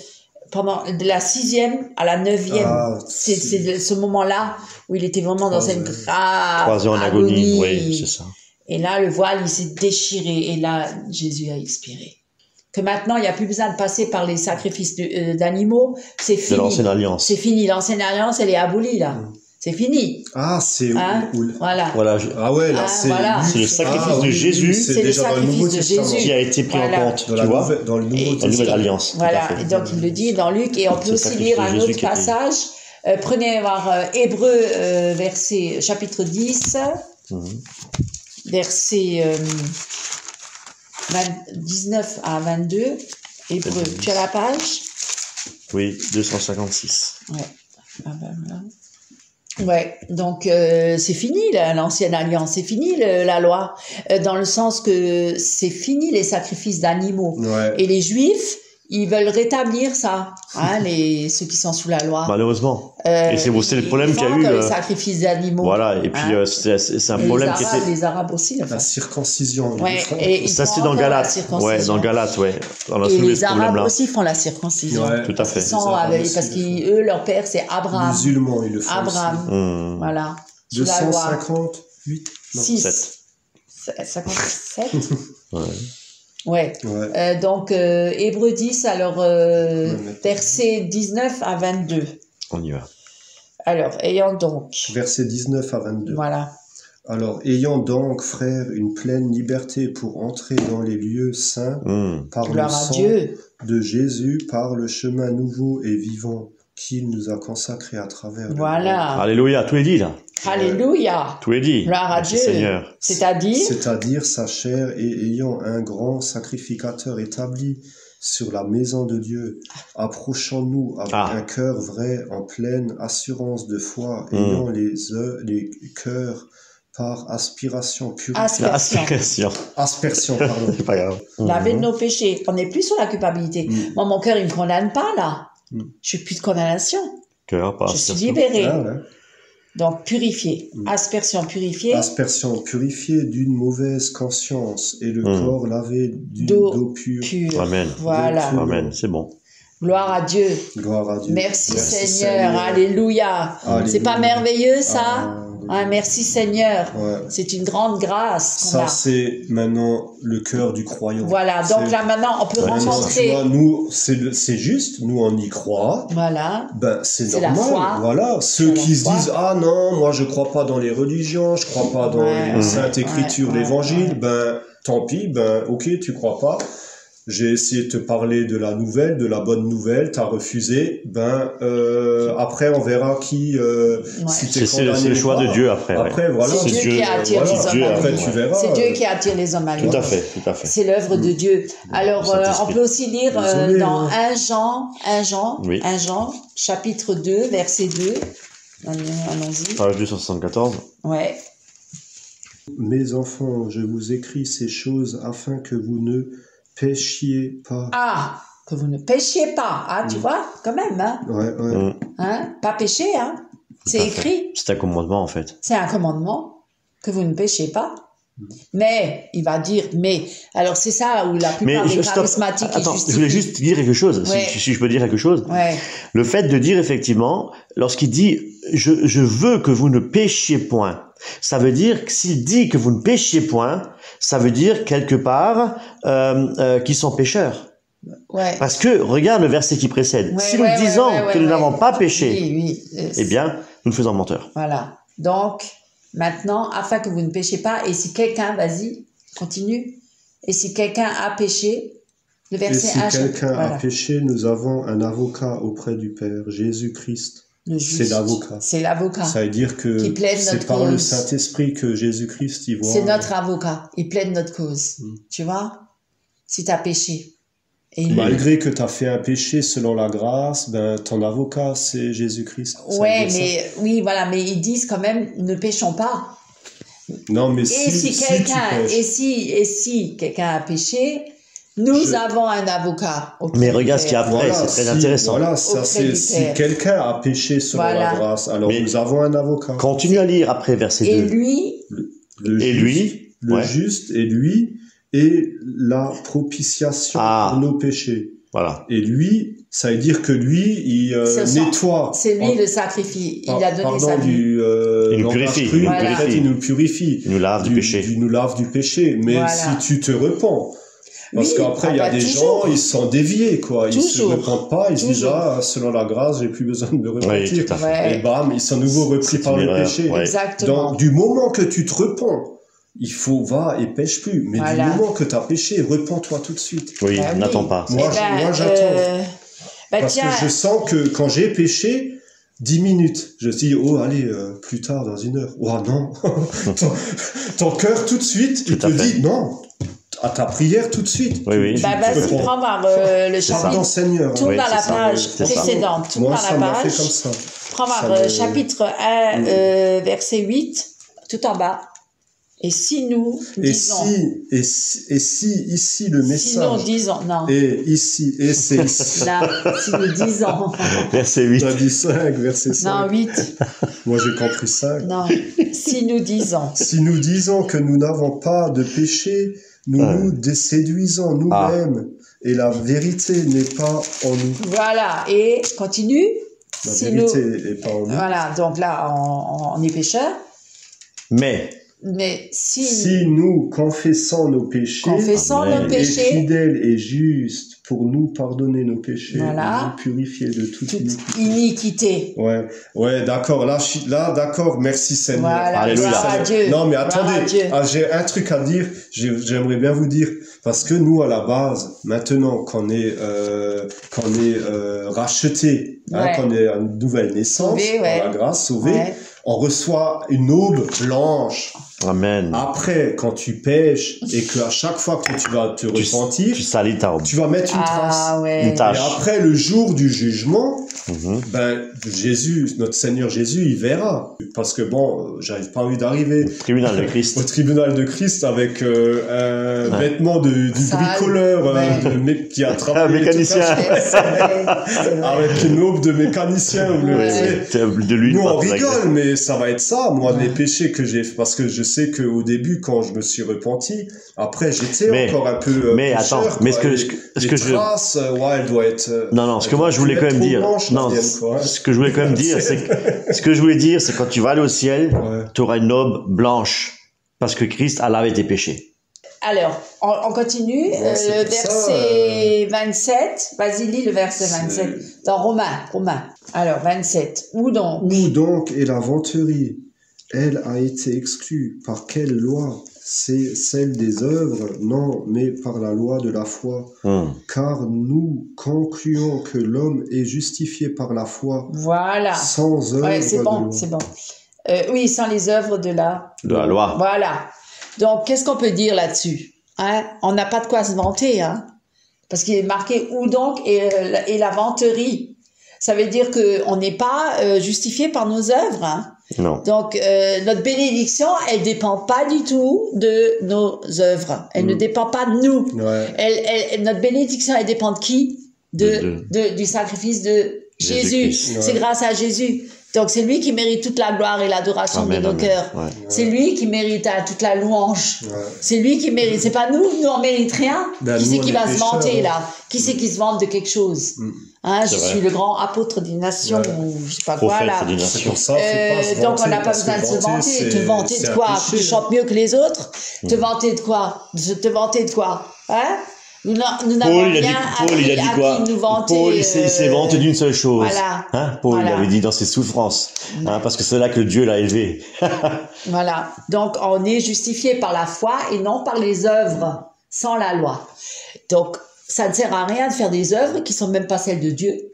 pendant de la 6e à la 9e, c'est ce moment-là où il était vraiment dans cette grave 3 heures en agonie. Oui, c'est ça. Et là, le voile, il s'est déchiré et là, Jésus a expiré. Que maintenant, il n'y a plus besoin de passer par les sacrifices d'animaux. C'est fini. De l'ancienne alliance. C'est fini. L'ancienne alliance, elle est abolie là. C'est fini. Ah, c'est voilà. Ah ouais, là c'est le sacrifice de Jésus. C'est le sacrifice de Jésus qui a été pris en compte, tu vois, dans le Nouveau Testament. La nouvelle alliance. Voilà. Et donc il le dit dans Luc et on peut aussi lire un autre passage. Prenez voir Hébreux chapitre 10, versets 19 à 22. Hébreux. Tu as la page? Oui, 256. Ouais. Ah ben voilà. Ouais, donc c'est fini l'ancienne alliance, c'est fini la loi, dans le sens que c'est fini les sacrifices d'animaux. Ouais. Et les Juifs, ils veulent rétablir ça, hein, ceux qui sont sous la loi. Malheureusement. Et c'est le problème qu'il y a eu. Les sacrifices d'animaux. Voilà, et puis c'est un problème qui était. Les Arabes aussi. La circoncision. Ouais, et ça c'est dans Galates. Ouais, dans Galates, ouais. Et les Arabes aussi font la circoncision. Ouais, tout à fait. Parce qu'eux, leur père, c'est Abraham. Les musulmans, ils le font. Abraham. Voilà. 258. 6. 57. Ouais. Ouais. Donc, Hébreux 10, alors, versets 19 à 22. On y va. Alors, ayant donc... Versets 19 à 22. Voilà. Alors, ayant donc, frères, une pleine liberté pour entrer dans les lieux saints, par le sang de Jésus, par le chemin nouveau et vivant qu'il nous a consacré à travers voilà. Alléluia, tout est dit là. Alléluia. Tout est dit. Gloire à Dieu. Seigneur. C'est-à-dire sa chair et ayant un grand sacrificateur établi sur la maison de Dieu, approchons-nous avec un cœur vrai en pleine assurance de foi, ayant les cœurs par aspiration purifiée. Aspersion, pardon. C'est pas grave. Laver de nos péchés. On n'est plus sur la culpabilité. Moi, mon cœur, il me condamne pas, là. Je suis plus de condamnation. Je suis libéré. Donc, purifié. Aspersion purifiée. Aspersion purifiée d'une mauvaise conscience et le corps lavé d'une eau pure. Amen. Voilà. Amen, c'est bon. Gloire à Dieu. Gloire à Dieu. Merci Seigneur. Alléluia. C'est pas merveilleux, ça? Merci Seigneur. Ouais. C'est une grande grâce qu'on a. Ça, c'est maintenant le cœur du croyant. Voilà. Donc là, maintenant, on peut rencontrer. Tu vois, nous, c'est juste. Nous, on y croit. Voilà. Ben, c'est normal. La foi. Voilà. Ceux qui se disent, ah non, moi, je crois pas dans les religions, je crois pas dans les Saintes Écritures, l'Évangile. Ben, tant pis. Ben, ok, tu crois pas. J'ai essayé de te parler de la nouvelle, de la bonne nouvelle, t'as refusé. Ben après on verra qui si t'es condamné. C'est le choix de Dieu après. Après voilà. C'est Dieu qui attire les hommes à lui. Tu verras. C'est Dieu qui attire les hommes à lui. Tout à fait. C'est l'œuvre de Dieu. Alors on peut aussi lire dans 1 Jean, chapitre 2, verset 2. Allons-y. Page 274. Ouais. Mes enfants, je vous écris ces choses afin que vous ne péchiez pas. Ah, que vous ne péchiez pas. Ah, tu vois, quand même, hein. Ouais. Hein, pas pécher, hein. C'est écrit. C'est un commandement, en fait. C'est un commandement que vous ne péchez pas. Mais, il va dire, alors c'est ça où la plupart des charismatiques... Attends, je voulais juste dire quelque chose, si je peux dire quelque chose. Ouais. Le fait de dire effectivement, lorsqu'il dit « je veux que vous ne péchiez point », ça veut dire que s'il dit que vous ne péchiez point, ça veut dire quelque part qu'ils sont pécheurs. Ouais. Parce que, regarde le verset qui précède. Si nous disons que nous n'avons pas péché, eh bien, nous nous faisons menteurs. Voilà. Donc, maintenant, afin que vous ne péchiez pas, et si quelqu'un, vas-y, continue, et si quelqu'un a péché, le verset 1... Et si quelqu'un a péché, nous avons un avocat auprès du Père, Jésus-Christ. C'est l'avocat. C'est l'avocat. Ça veut dire que c'est par le Saint-Esprit que Jésus-Christ y voit. C'est notre avocat. Il plaide notre cause. Tu vois? Si tu as péché. Et malgré que tu as fait un péché selon la grâce, ton avocat, c'est Jésus-Christ. Oui, voilà, mais ils disent quand même, ne péchons pas. Non, mais si quelqu'un a péché, nous avons un avocat. Mais regarde ce qu'il y a après, c'est très intéressant. Voilà, ça c'est si quelqu'un a péché selon la grâce, alors nous avons un avocat. Continue à lire après verset 2. Et lui, le juste, et lui, et la propitiation pour nos péchés. Voilà. Et lui, ça veut dire que lui, il nettoie. C'est lui le sacrifice. Il a donné sa vie. Il nous purifie. Il nous purifie. Il nous lave du péché. Il nous lave du péché. Mais si tu te repens, parce qu'après, il y a des gens, ils sont déviés, quoi. Ils se repentent pas, ils se disent, selon la grâce, j'ai plus besoin de me repentir. Et bam, ils sont nouveau repris par le péché. Exactement. Donc, du moment que tu te repens, il faut, va et pêche plus. Mais du moment que tu as péché, repens-toi tout de suite. Oui, n'attends pas. Moi, j'attends. Parce que je sens que quand j'ai péché, 10 minutes, je dis, allez, plus tard, dans 1 heure. Oh non. ton cœur, tout de suite, il te dit, non. À ta prière tout de suite. Oui. Vas-y, prends voir le chapitre. Seigneur. Tourne dans la page précédente. Tourne dans la page. Fait comme ça. Prends voir chapitre 1, verset 8, tout en bas. Et si nous disons... Et si ici le message... Si nous disons... Non. Et ici, et c'est ici. Là, si nous disons... Verset 8. Tu as dit 5, verset 5. Non, 8. Moi, j'ai compris 5. Non. Si nous disons... Si nous disons que nous n'avons pas de péché, nous nous déséduisons nous-mêmes. Et la vérité n'est pas en nous. Voilà. Et continue. La vérité n'est pas en nous. Voilà. Donc là, on est pécheurs. Mais si nous confessons nos péchés, il est fidèle et juste pour nous pardonner nos péchés, et nous purifier de toute iniquité. Ouais, d'accord. Là, d'accord. Merci Seigneur. Voilà, Alléluia. Non, mais attendez. J'ai un truc à dire. J'aimerais bien vous dire, parce que nous, à la base, maintenant qu'on est racheté, qu'on est une nouvelle naissance, par la grâce, sauvé. On reçoit une aube blanche. Amen. Après, quand tu pêches et qu'à chaque fois que tu vas te repentir, tu salis ta aube. Tu vas mettre une trace, une tache. Et après le jour du jugement, Jésus, notre Seigneur Jésus, il verra. Parce que j'avais pas envie d'arriver au tribunal de Christ. Au tribunal de Christ avec un vêtement du bricoleur, de mec qui a travaillé. Un mécanicien. Avec une aube de mécanicien. De l'huile. Nous, on rigole, mais ça va être ça, moi, les péchés que j'ai fait. Parce que je sais qu'au début, quand je me suis repenti, après, j'étais encore un peu mais pécheur, attends, mais ce que les traces, elle doit être... Non, ce que moi, je voulais quand même dire... ce que je voulais quand même dire, c'est que quand tu vas aller au ciel, tu auras une aube blanche. Parce que Christ a lavé tes péchés. Alors, on continue. Le verset 27. Vas-y, lis le verset 27. Dans Romains. Alors, 27. Où donc est la vanterie? Elle a été exclue. Par quelle loi? C'est celle des œuvres? Non, mais par la loi de la foi. Car nous concluons que l'homme est justifié par la foi. Voilà. Sans œuvres. Ouais, c'est bon. Oui, sans les œuvres de la loi. Voilà. Donc, qu'est-ce qu'on peut dire là-dessus? On n'a pas de quoi se vanter, parce qu'il est marqué où donc et la vanterie. Ça veut dire qu'on n'est pas justifié par nos œuvres. Non. Donc, notre bénédiction, elle dépend pas du tout de nos œuvres. Elle ne dépend pas de nous. Notre bénédiction, elle dépend de qui? Du sacrifice de Jésus. C'est grâce à Jésus Donc c'est lui qui mérite toute la gloire et l'adoration de nos cœurs. Ouais. C'est lui qui mérite toute la louange. Ouais. C'est lui qui mérite. C'est pas nous on mérite rien. Qui c'est qui va se vanter là? Qui c'est qui se vante de quelque chose? Hein, je suis le grand apôtre des nations ou je sais pas quoi là. Donc on n'a pas besoin de se vanter. Te vanter de quoi? Tu chantes mieux que les autres? Te vanter de quoi? Te vanter de quoi? Hein? Nous n'avons rien il a dit quoi? Paul, il s'est vanté d'une seule chose. Voilà. Hein, Paul, il avait dit dans ses souffrances. Hein, parce que c'est là que Dieu l'a élevé. Voilà. Donc, on est justifié par la foi et non par les œuvres, sans la loi. Donc, ça ne sert à rien de faire des œuvres qui sont même pas celles de Dieu.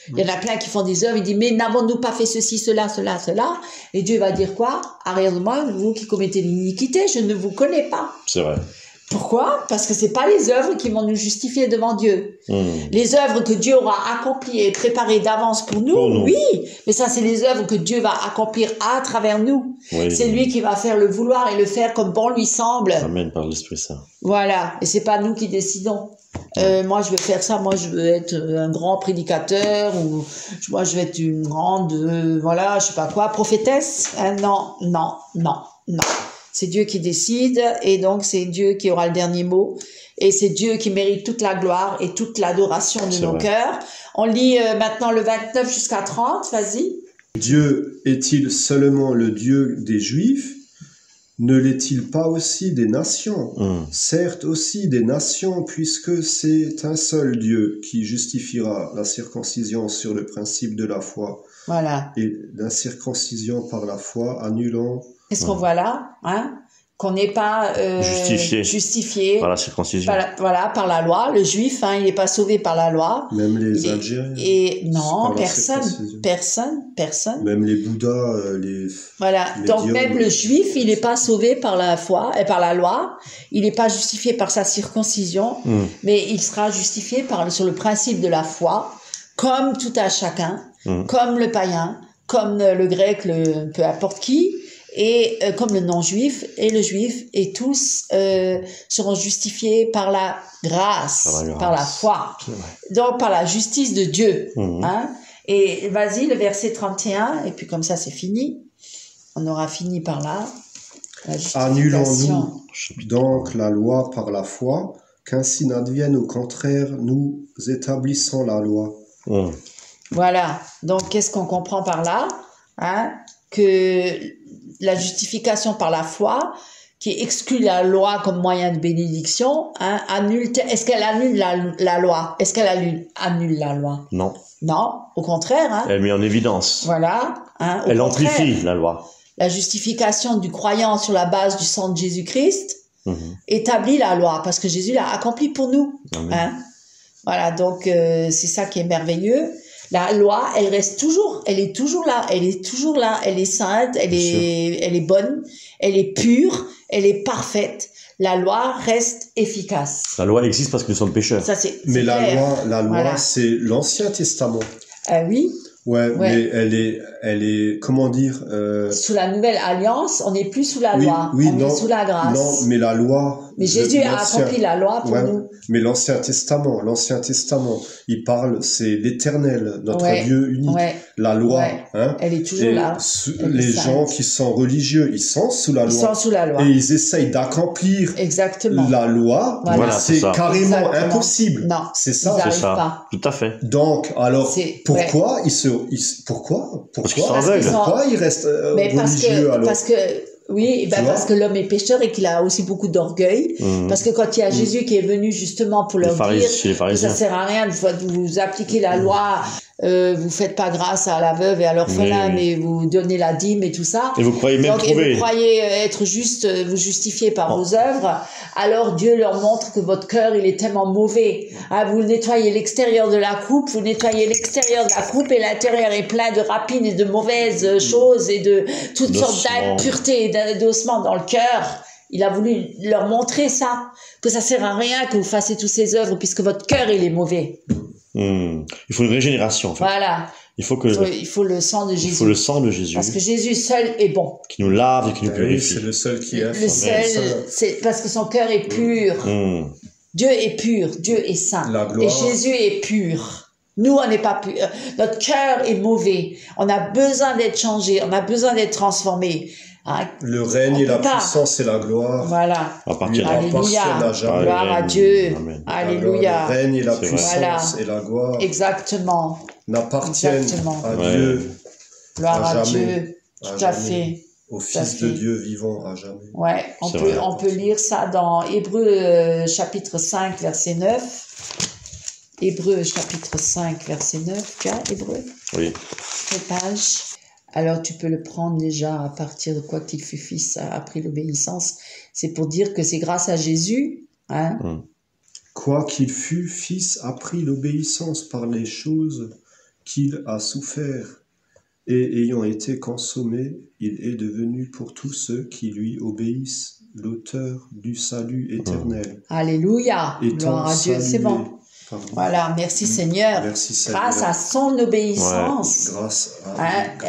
Il y en a plein qui font des œuvres, ils disent, mais n'avons-nous pas fait ceci, cela, cela, cela? Et Dieu va dire quoi? Arrière de moi, vous qui commettez l'iniquité, je ne vous connais pas. C'est vrai. Pourquoi? Parce que c'est pas les œuvres qui vont nous justifier devant Dieu. Les œuvres que Dieu aura accomplies et préparées d'avance pour nous, oui, mais ça c'est les œuvres que Dieu va accomplir à travers nous. Oui, c'est lui qui va faire le vouloir et le faire comme bon lui semble. Amen par l'Esprit Saint. Voilà, et c'est pas nous qui décidons. Moi je veux faire ça, moi je veux être un grand prédicateur ou moi je veux être une grande, voilà, je sais pas quoi, prophétesse. Non. C'est Dieu qui décide et donc c'est Dieu qui aura le dernier mot et c'est Dieu qui mérite toute la gloire et toute l'adoration de nos cœurs. On lit maintenant le 29 jusqu'à 30, vas-y. Dieu est-il seulement le Dieu des Juifs? Ne l'est-il pas aussi des nations? Certes aussi des nations, puisque c'est un seul Dieu qui justifiera la circoncision sur le principe de la foi. Voilà. Et la circoncision par la foi annulant... Qu'est-ce qu'on voit là, hein? Qu'on n'est pas justifié par la circoncision. Par la loi. Le juif, hein, il n'est pas sauvé par la loi. Même les Algériens. Et non, personne. Même les Bouddhas, Voilà. Donc même le juif, il n'est pas sauvé par la foi et par la loi. Il n'est pas justifié par sa circoncision, mais il sera justifié sur le principe de la foi, comme tout à chacun, comme le païen, comme le grec, peu importe qui. Et comme le non-juif et le juif, et tous seront justifiés par la grâce, par la foi, donc par la justice de Dieu. Hein? Et vas-y, le verset 31, et puis comme ça c'est fini, on aura fini par là. Annulons-nous donc la loi par la foi, qu'ainsi n'advienne au contraire, nous établissons la loi. Voilà, donc qu'est-ce qu'on comprend par là, hein? Que la justification par la foi, qui exclut la loi comme moyen de bénédiction, hein, est-ce qu'elle annule la loi? Est-ce qu'elle annule la loi? Non. Non, au contraire. Hein. Elle met en évidence. Voilà. Hein, elle amplifie la loi. La justification du croyant sur la base du sang de Jésus-Christ établit la loi, parce que Jésus l'a accompli pour nous. Hein. Voilà, donc c'est ça qui est merveilleux. La loi, elle reste toujours, elle est toujours là, elle est sainte, elle est bonne, elle est pure, elle est parfaite. La loi reste efficace. La loi existe parce que nous sommes pécheurs. Ça, c'est mais clair. la loi, voilà. C'est l'Ancien Testament. Oui. Ouais, mais elle est, comment dire, sous la nouvelle alliance, on n'est plus sous la loi, on est sous la grâce. Non, mais la loi. Mais Jésus a accompli la loi pour nous. Mais l'Ancien Testament, il parle, c'est l'Éternel, notre Dieu unique. La loi, hein. Elle est toujours là. Les gens qui sont religieux, ils sont sous la loi. Ils sont sous la loi. Et ils essayent d'accomplir la loi. Voilà. C'est carrément impossible. Non. C'est ça. C'est ça. Tout à fait. Donc, alors, pourquoi pourquoi ils restent religieux alors? Parce que oui, parce que l'homme est pécheur et qu'il a aussi beaucoup d'orgueil. Parce que quand il y a Jésus qui est venu justement pour leur dire que ça sert à rien de vous appliquer la loi, vous faites pas grâce à la veuve et à l'orphelin, mais vous donnez la dîme et tout ça. Et vous croyez même et vous croyez être juste, vous justifier par vos œuvres. Alors Dieu leur montre que votre cœur, il est tellement mauvais. Ah, vous nettoyez l'extérieur de la coupe, vous nettoyez l'extérieur de la coupe et l'intérieur est plein de rapines et de mauvaises choses et de toutes sortes d'impuretés et d'ossements dans le cœur. Il a voulu leur montrer ça, que ça sert à rien que vous fassiez toutes ces œuvres puisque votre cœur, il est mauvais. Il faut une régénération, en fait. Voilà. Il faut le sang de Jésus. Il faut le sang de Jésus. Parce que Jésus seul est bon. Qui nous lave et qui nous purifie. C'est le seul qui est. Le seul, c'est parce que son cœur est pur. Dieu est pur, Dieu est saint. Et Jésus est pur. Nous, on n'est pas plus, notre cœur est mauvais. On a besoin d'être changé. On a besoin d'être transformé. Hein? Le règne et la puissance et la gloire. Voilà. Alléluia. Gloire à Dieu. Alléluia. Le règne et la puissance et la gloire. Exactement. N'appartiennent à Dieu. Gloire à Dieu. Tout à fait. Au Fils de Dieu vivant à jamais. Ouais, on peut lire ça dans Hébreux chapitre 5 verset 9. Hébreux chapitre 5 verset 9. Tu as Hébreux? Oui. Quelle page? Alors tu peux le prendre déjà à partir de quoi qu'il fut fils a pris l'obéissance. C'est pour dire que c'est grâce à Jésus, hein? Quoi qu'il fût, fils a pris l'obéissance par les choses qu'il a souffert. Et ayant été consommé, il est devenu pour tous ceux qui lui obéissent l'auteur du salut éternel. Alléluia, gloire à Dieu, c'est bon. Pardon. Voilà, merci Seigneur. Merci Seigneur. Grâce à son obéissance. Grâce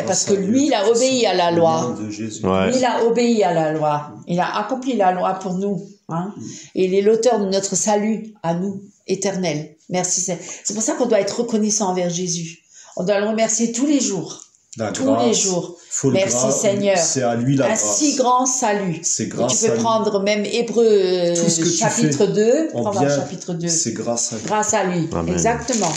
parce que lui, il a obéi à la loi. De Jésus. Lui, il a obéi à la loi. Il a accompli la loi pour nous. Hein? Et il est l'auteur de notre salut à nous, éternel. Merci Seigneur. C'est pour ça qu'on doit être reconnaissant envers Jésus. On doit le remercier tous les jours. Les jours. Merci Seigneur. C'est à lui la grâce. Un si grand salut. C'est grâce tu peux prendre même Hébreux chapitre 2. Chapitre 2. C'est grâce à lui. Grâce à lui. Amen. Exactement.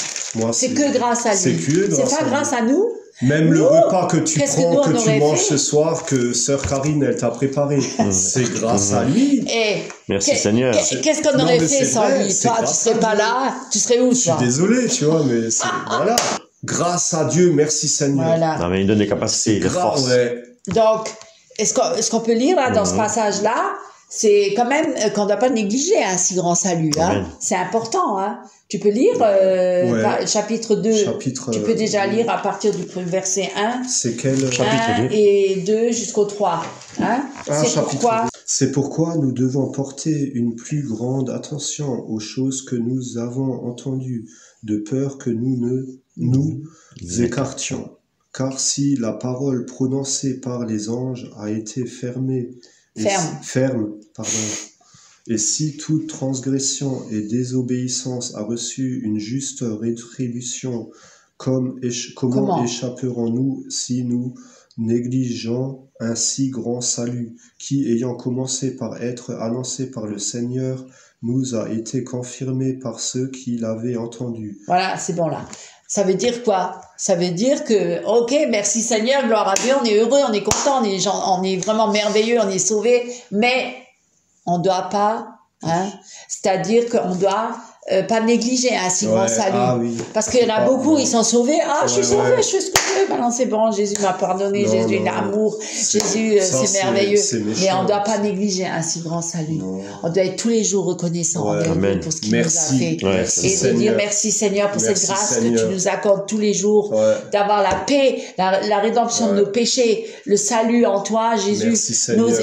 C'est que grâce à lui. C'est pas grâce à nous. Même le repas que tu prends, que tu manges ce soir, que sœur Karine, elle t'a préparé, c'est grâce à lui. Merci Seigneur. Qu'est-ce qu'on aurait fait sans lui? Toi, tu serais pas là, tu serais où, toi? Je suis désolé, tu vois, mais voilà. Grâce à Dieu, merci Seigneur. Voilà. Non, mais il donne des capacités, des forces. Ouais. Donc, est-ce qu'on peut lire là, dans ce passage-là, c'est quand même qu'on ne doit pas négliger un si grand salut. Hein. C'est important. Hein. Tu peux lire chapitre 2. Tu peux déjà lire à partir du verset 1. C'est quel chapitre 2 et 2 jusqu'au 3. Hein. C'est pourquoi nous devons porter une plus grande attention aux choses que nous avons entendues, de peur que nous ne nous écartions. Car si la parole prononcée par les anges a été ferme, et si toute transgression et désobéissance a reçu une juste rétribution, comment échapperons-nous si nous négligeons un si grand salut, qui, ayant commencé par être annoncé par le Seigneur, nous a été confirmé par ceux qui l'avaient entendu. Voilà, c'est bon là. Ça veut dire quoi? Ça veut dire que, ok, merci Seigneur, gloire à Dieu, on est heureux, on est content, on est vraiment merveilleux, on est sauvés, mais on ne doit pas, hein, c'est-à-dire qu'on doit pas négliger un si grand salut. Parce qu'il y en a beaucoup, ils sont sauvés. Je suis sauvé, je fais ce que je veux. Ben non, c'est bon, Jésus m'a pardonné, Jésus est l'amour, Jésus, c'est merveilleux. Mais on ne doit pas négliger un si grand salut. On doit être tous les jours reconnaissant envers lui pour ce qu'il nous a fait. Et de dire merci Seigneur pour cette grâce que tu nous accordes tous les jours, d'avoir la paix, la rédemption de nos péchés, le salut en toi, Jésus.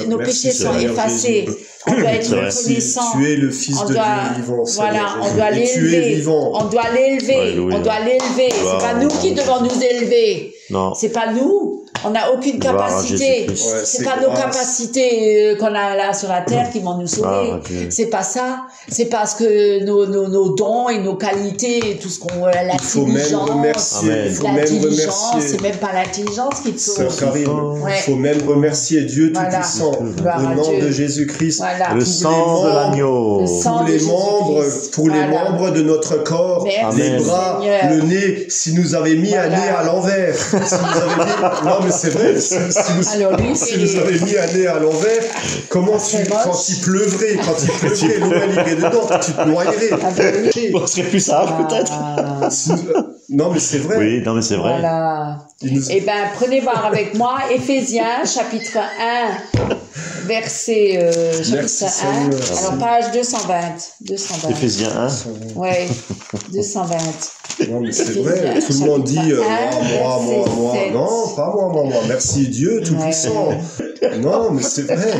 Nos péchés sont effacés. On doit être reconnaissant. Tu es le Fils de Dieu vivant. Voilà, on doit l'élever. On doit l'élever. On doit l'élever. C'est pas nous qui devons nous élever. Non. C'est pas nous. On n'a aucune capacité. C'est pas nos capacités qu'on a là sur la terre qui vont nous sauver. C'est pas ça. C'est parce que nos dons et nos qualités et tout ce qu'on l'intelligence. Il faut même remercier. L'intelligence, c'est même pas l'intelligence qui te sauve. Sœur Karine, il faut même remercier Dieu Tout-Puissant. Au nom de Jésus-Christ. Le sang de l'agneau. Pour les membres de notre corps, les bras, le nez, si nous avait mis un nez à l'envers. Non, mais c'est vrai. Si nous avait mis un nez à l'envers, quand il pleuvrait, l'eau irait dedans, tu te noyerais. On serait plus sage, peut-être. Non, mais c'est vrai. Oui, non, mais c'est vrai. Voilà. Eh ben, prenez voir avec moi Éphésiens, chapitre 1, verset chapitre 1. Alors, page 220. Éphésiens 1. Oui, 220. Non, mais c'est vrai. Tout le monde dit moi. Non, pas moi. Merci Dieu Tout-Puissant. Non, mais c'est vrai.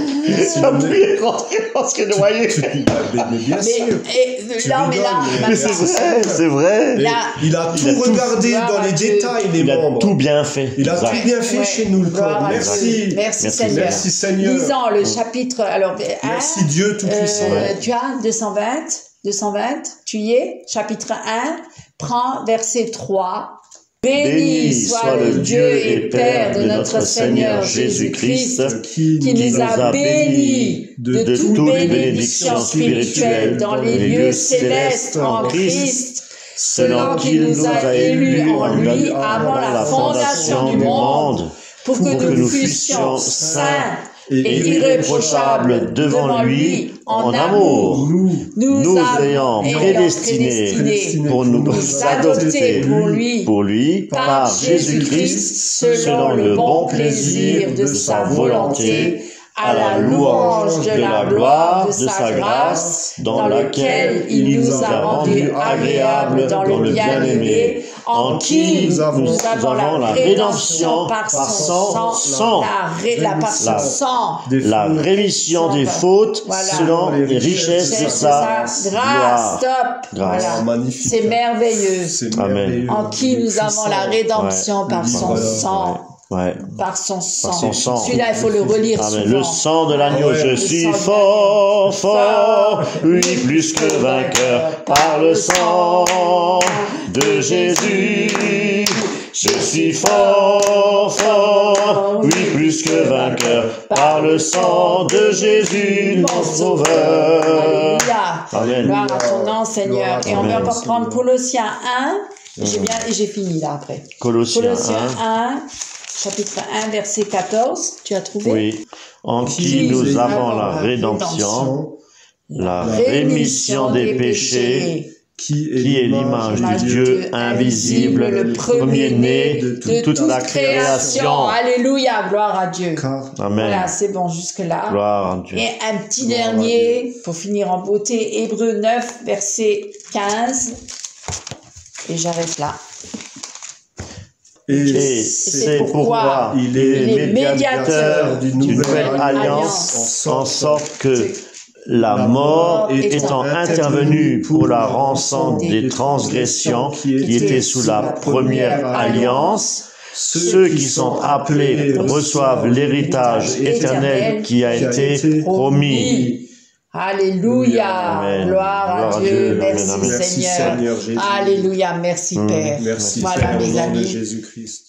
Parce que noyé. Mais bien sûr. Mais c'est vrai. Il a tout regardé dans les détails, les membres. Il a tout bien fait. Il a tout bien fait chez nous, le corps. Merci. Merci Seigneur. Merci Seigneur. Lisons le chapitre. Alors, merci Dieu Tout-Puissant. Tu as 220. 220, tu y es? Chapitre 1, prends verset 3. Béni soit le Dieu et Père de notre Seigneur Jésus-Christ, qui nous a bénis de toute bénédiction spirituelle dans les lieux célestes en Christ, selon qu'il nous a élus en lui avant la fondation du monde, pour que nous fussions saints et irréprochables devant lui en amour, nous ayant prédestinés pour nous adopter pour lui par Jésus-Christ selon le bon plaisir de sa volonté, à la louange de la gloire de sa grâce, dans laquelle il nous a rendus agréables dans le bien-aimé, en qui nous avons la rédemption par son sang, la rémission des fautes selon les richesses de sa grâce. Stop. Voilà. C'est merveilleux. Amen. En qui nous avons la rédemption par son sang. Ouais. Par son sang. Celui-là, il faut le relire souvent. Le sang de l'agneau, je suis fort, fort, oui, plus que vainqueur, par le sang de Jésus. Je suis fort, fort, oui, plus que vainqueur, par le sang de Jésus, mon Sauveur. Alléluia. Gloire à ton nom, Seigneur. Et on va encore prendre Colossiens 1. J'ai fini là après. Colossiens 1. Chapitre 1, verset 14, tu as trouvé? Oui. En qui nous avons la rédemption, la rémission des péchés, qui est l'image du Dieu invisible, le premier-né de toute la création. Alléluia, gloire à Dieu. Amen. Voilà, c'est bon jusque-là. Gloire à Dieu. Et un petit dernier, pour finir en beauté, Hébreux 9, verset 15. Et j'arrête là. Et c'est pourquoi il est médiateur d'une nouvelle alliance, en sorte que la mort étant intervenue pour la rançon des transgressions qui étaient sous la première alliance, ceux qui sont appelés reçoivent l'héritage éternel qui a été promis. Alléluia, Amen. Gloire à Dieu, merci Seigneur. Alléluia, merci Père. Merci voilà Père, mes au nom de amis. Jésus-Christ.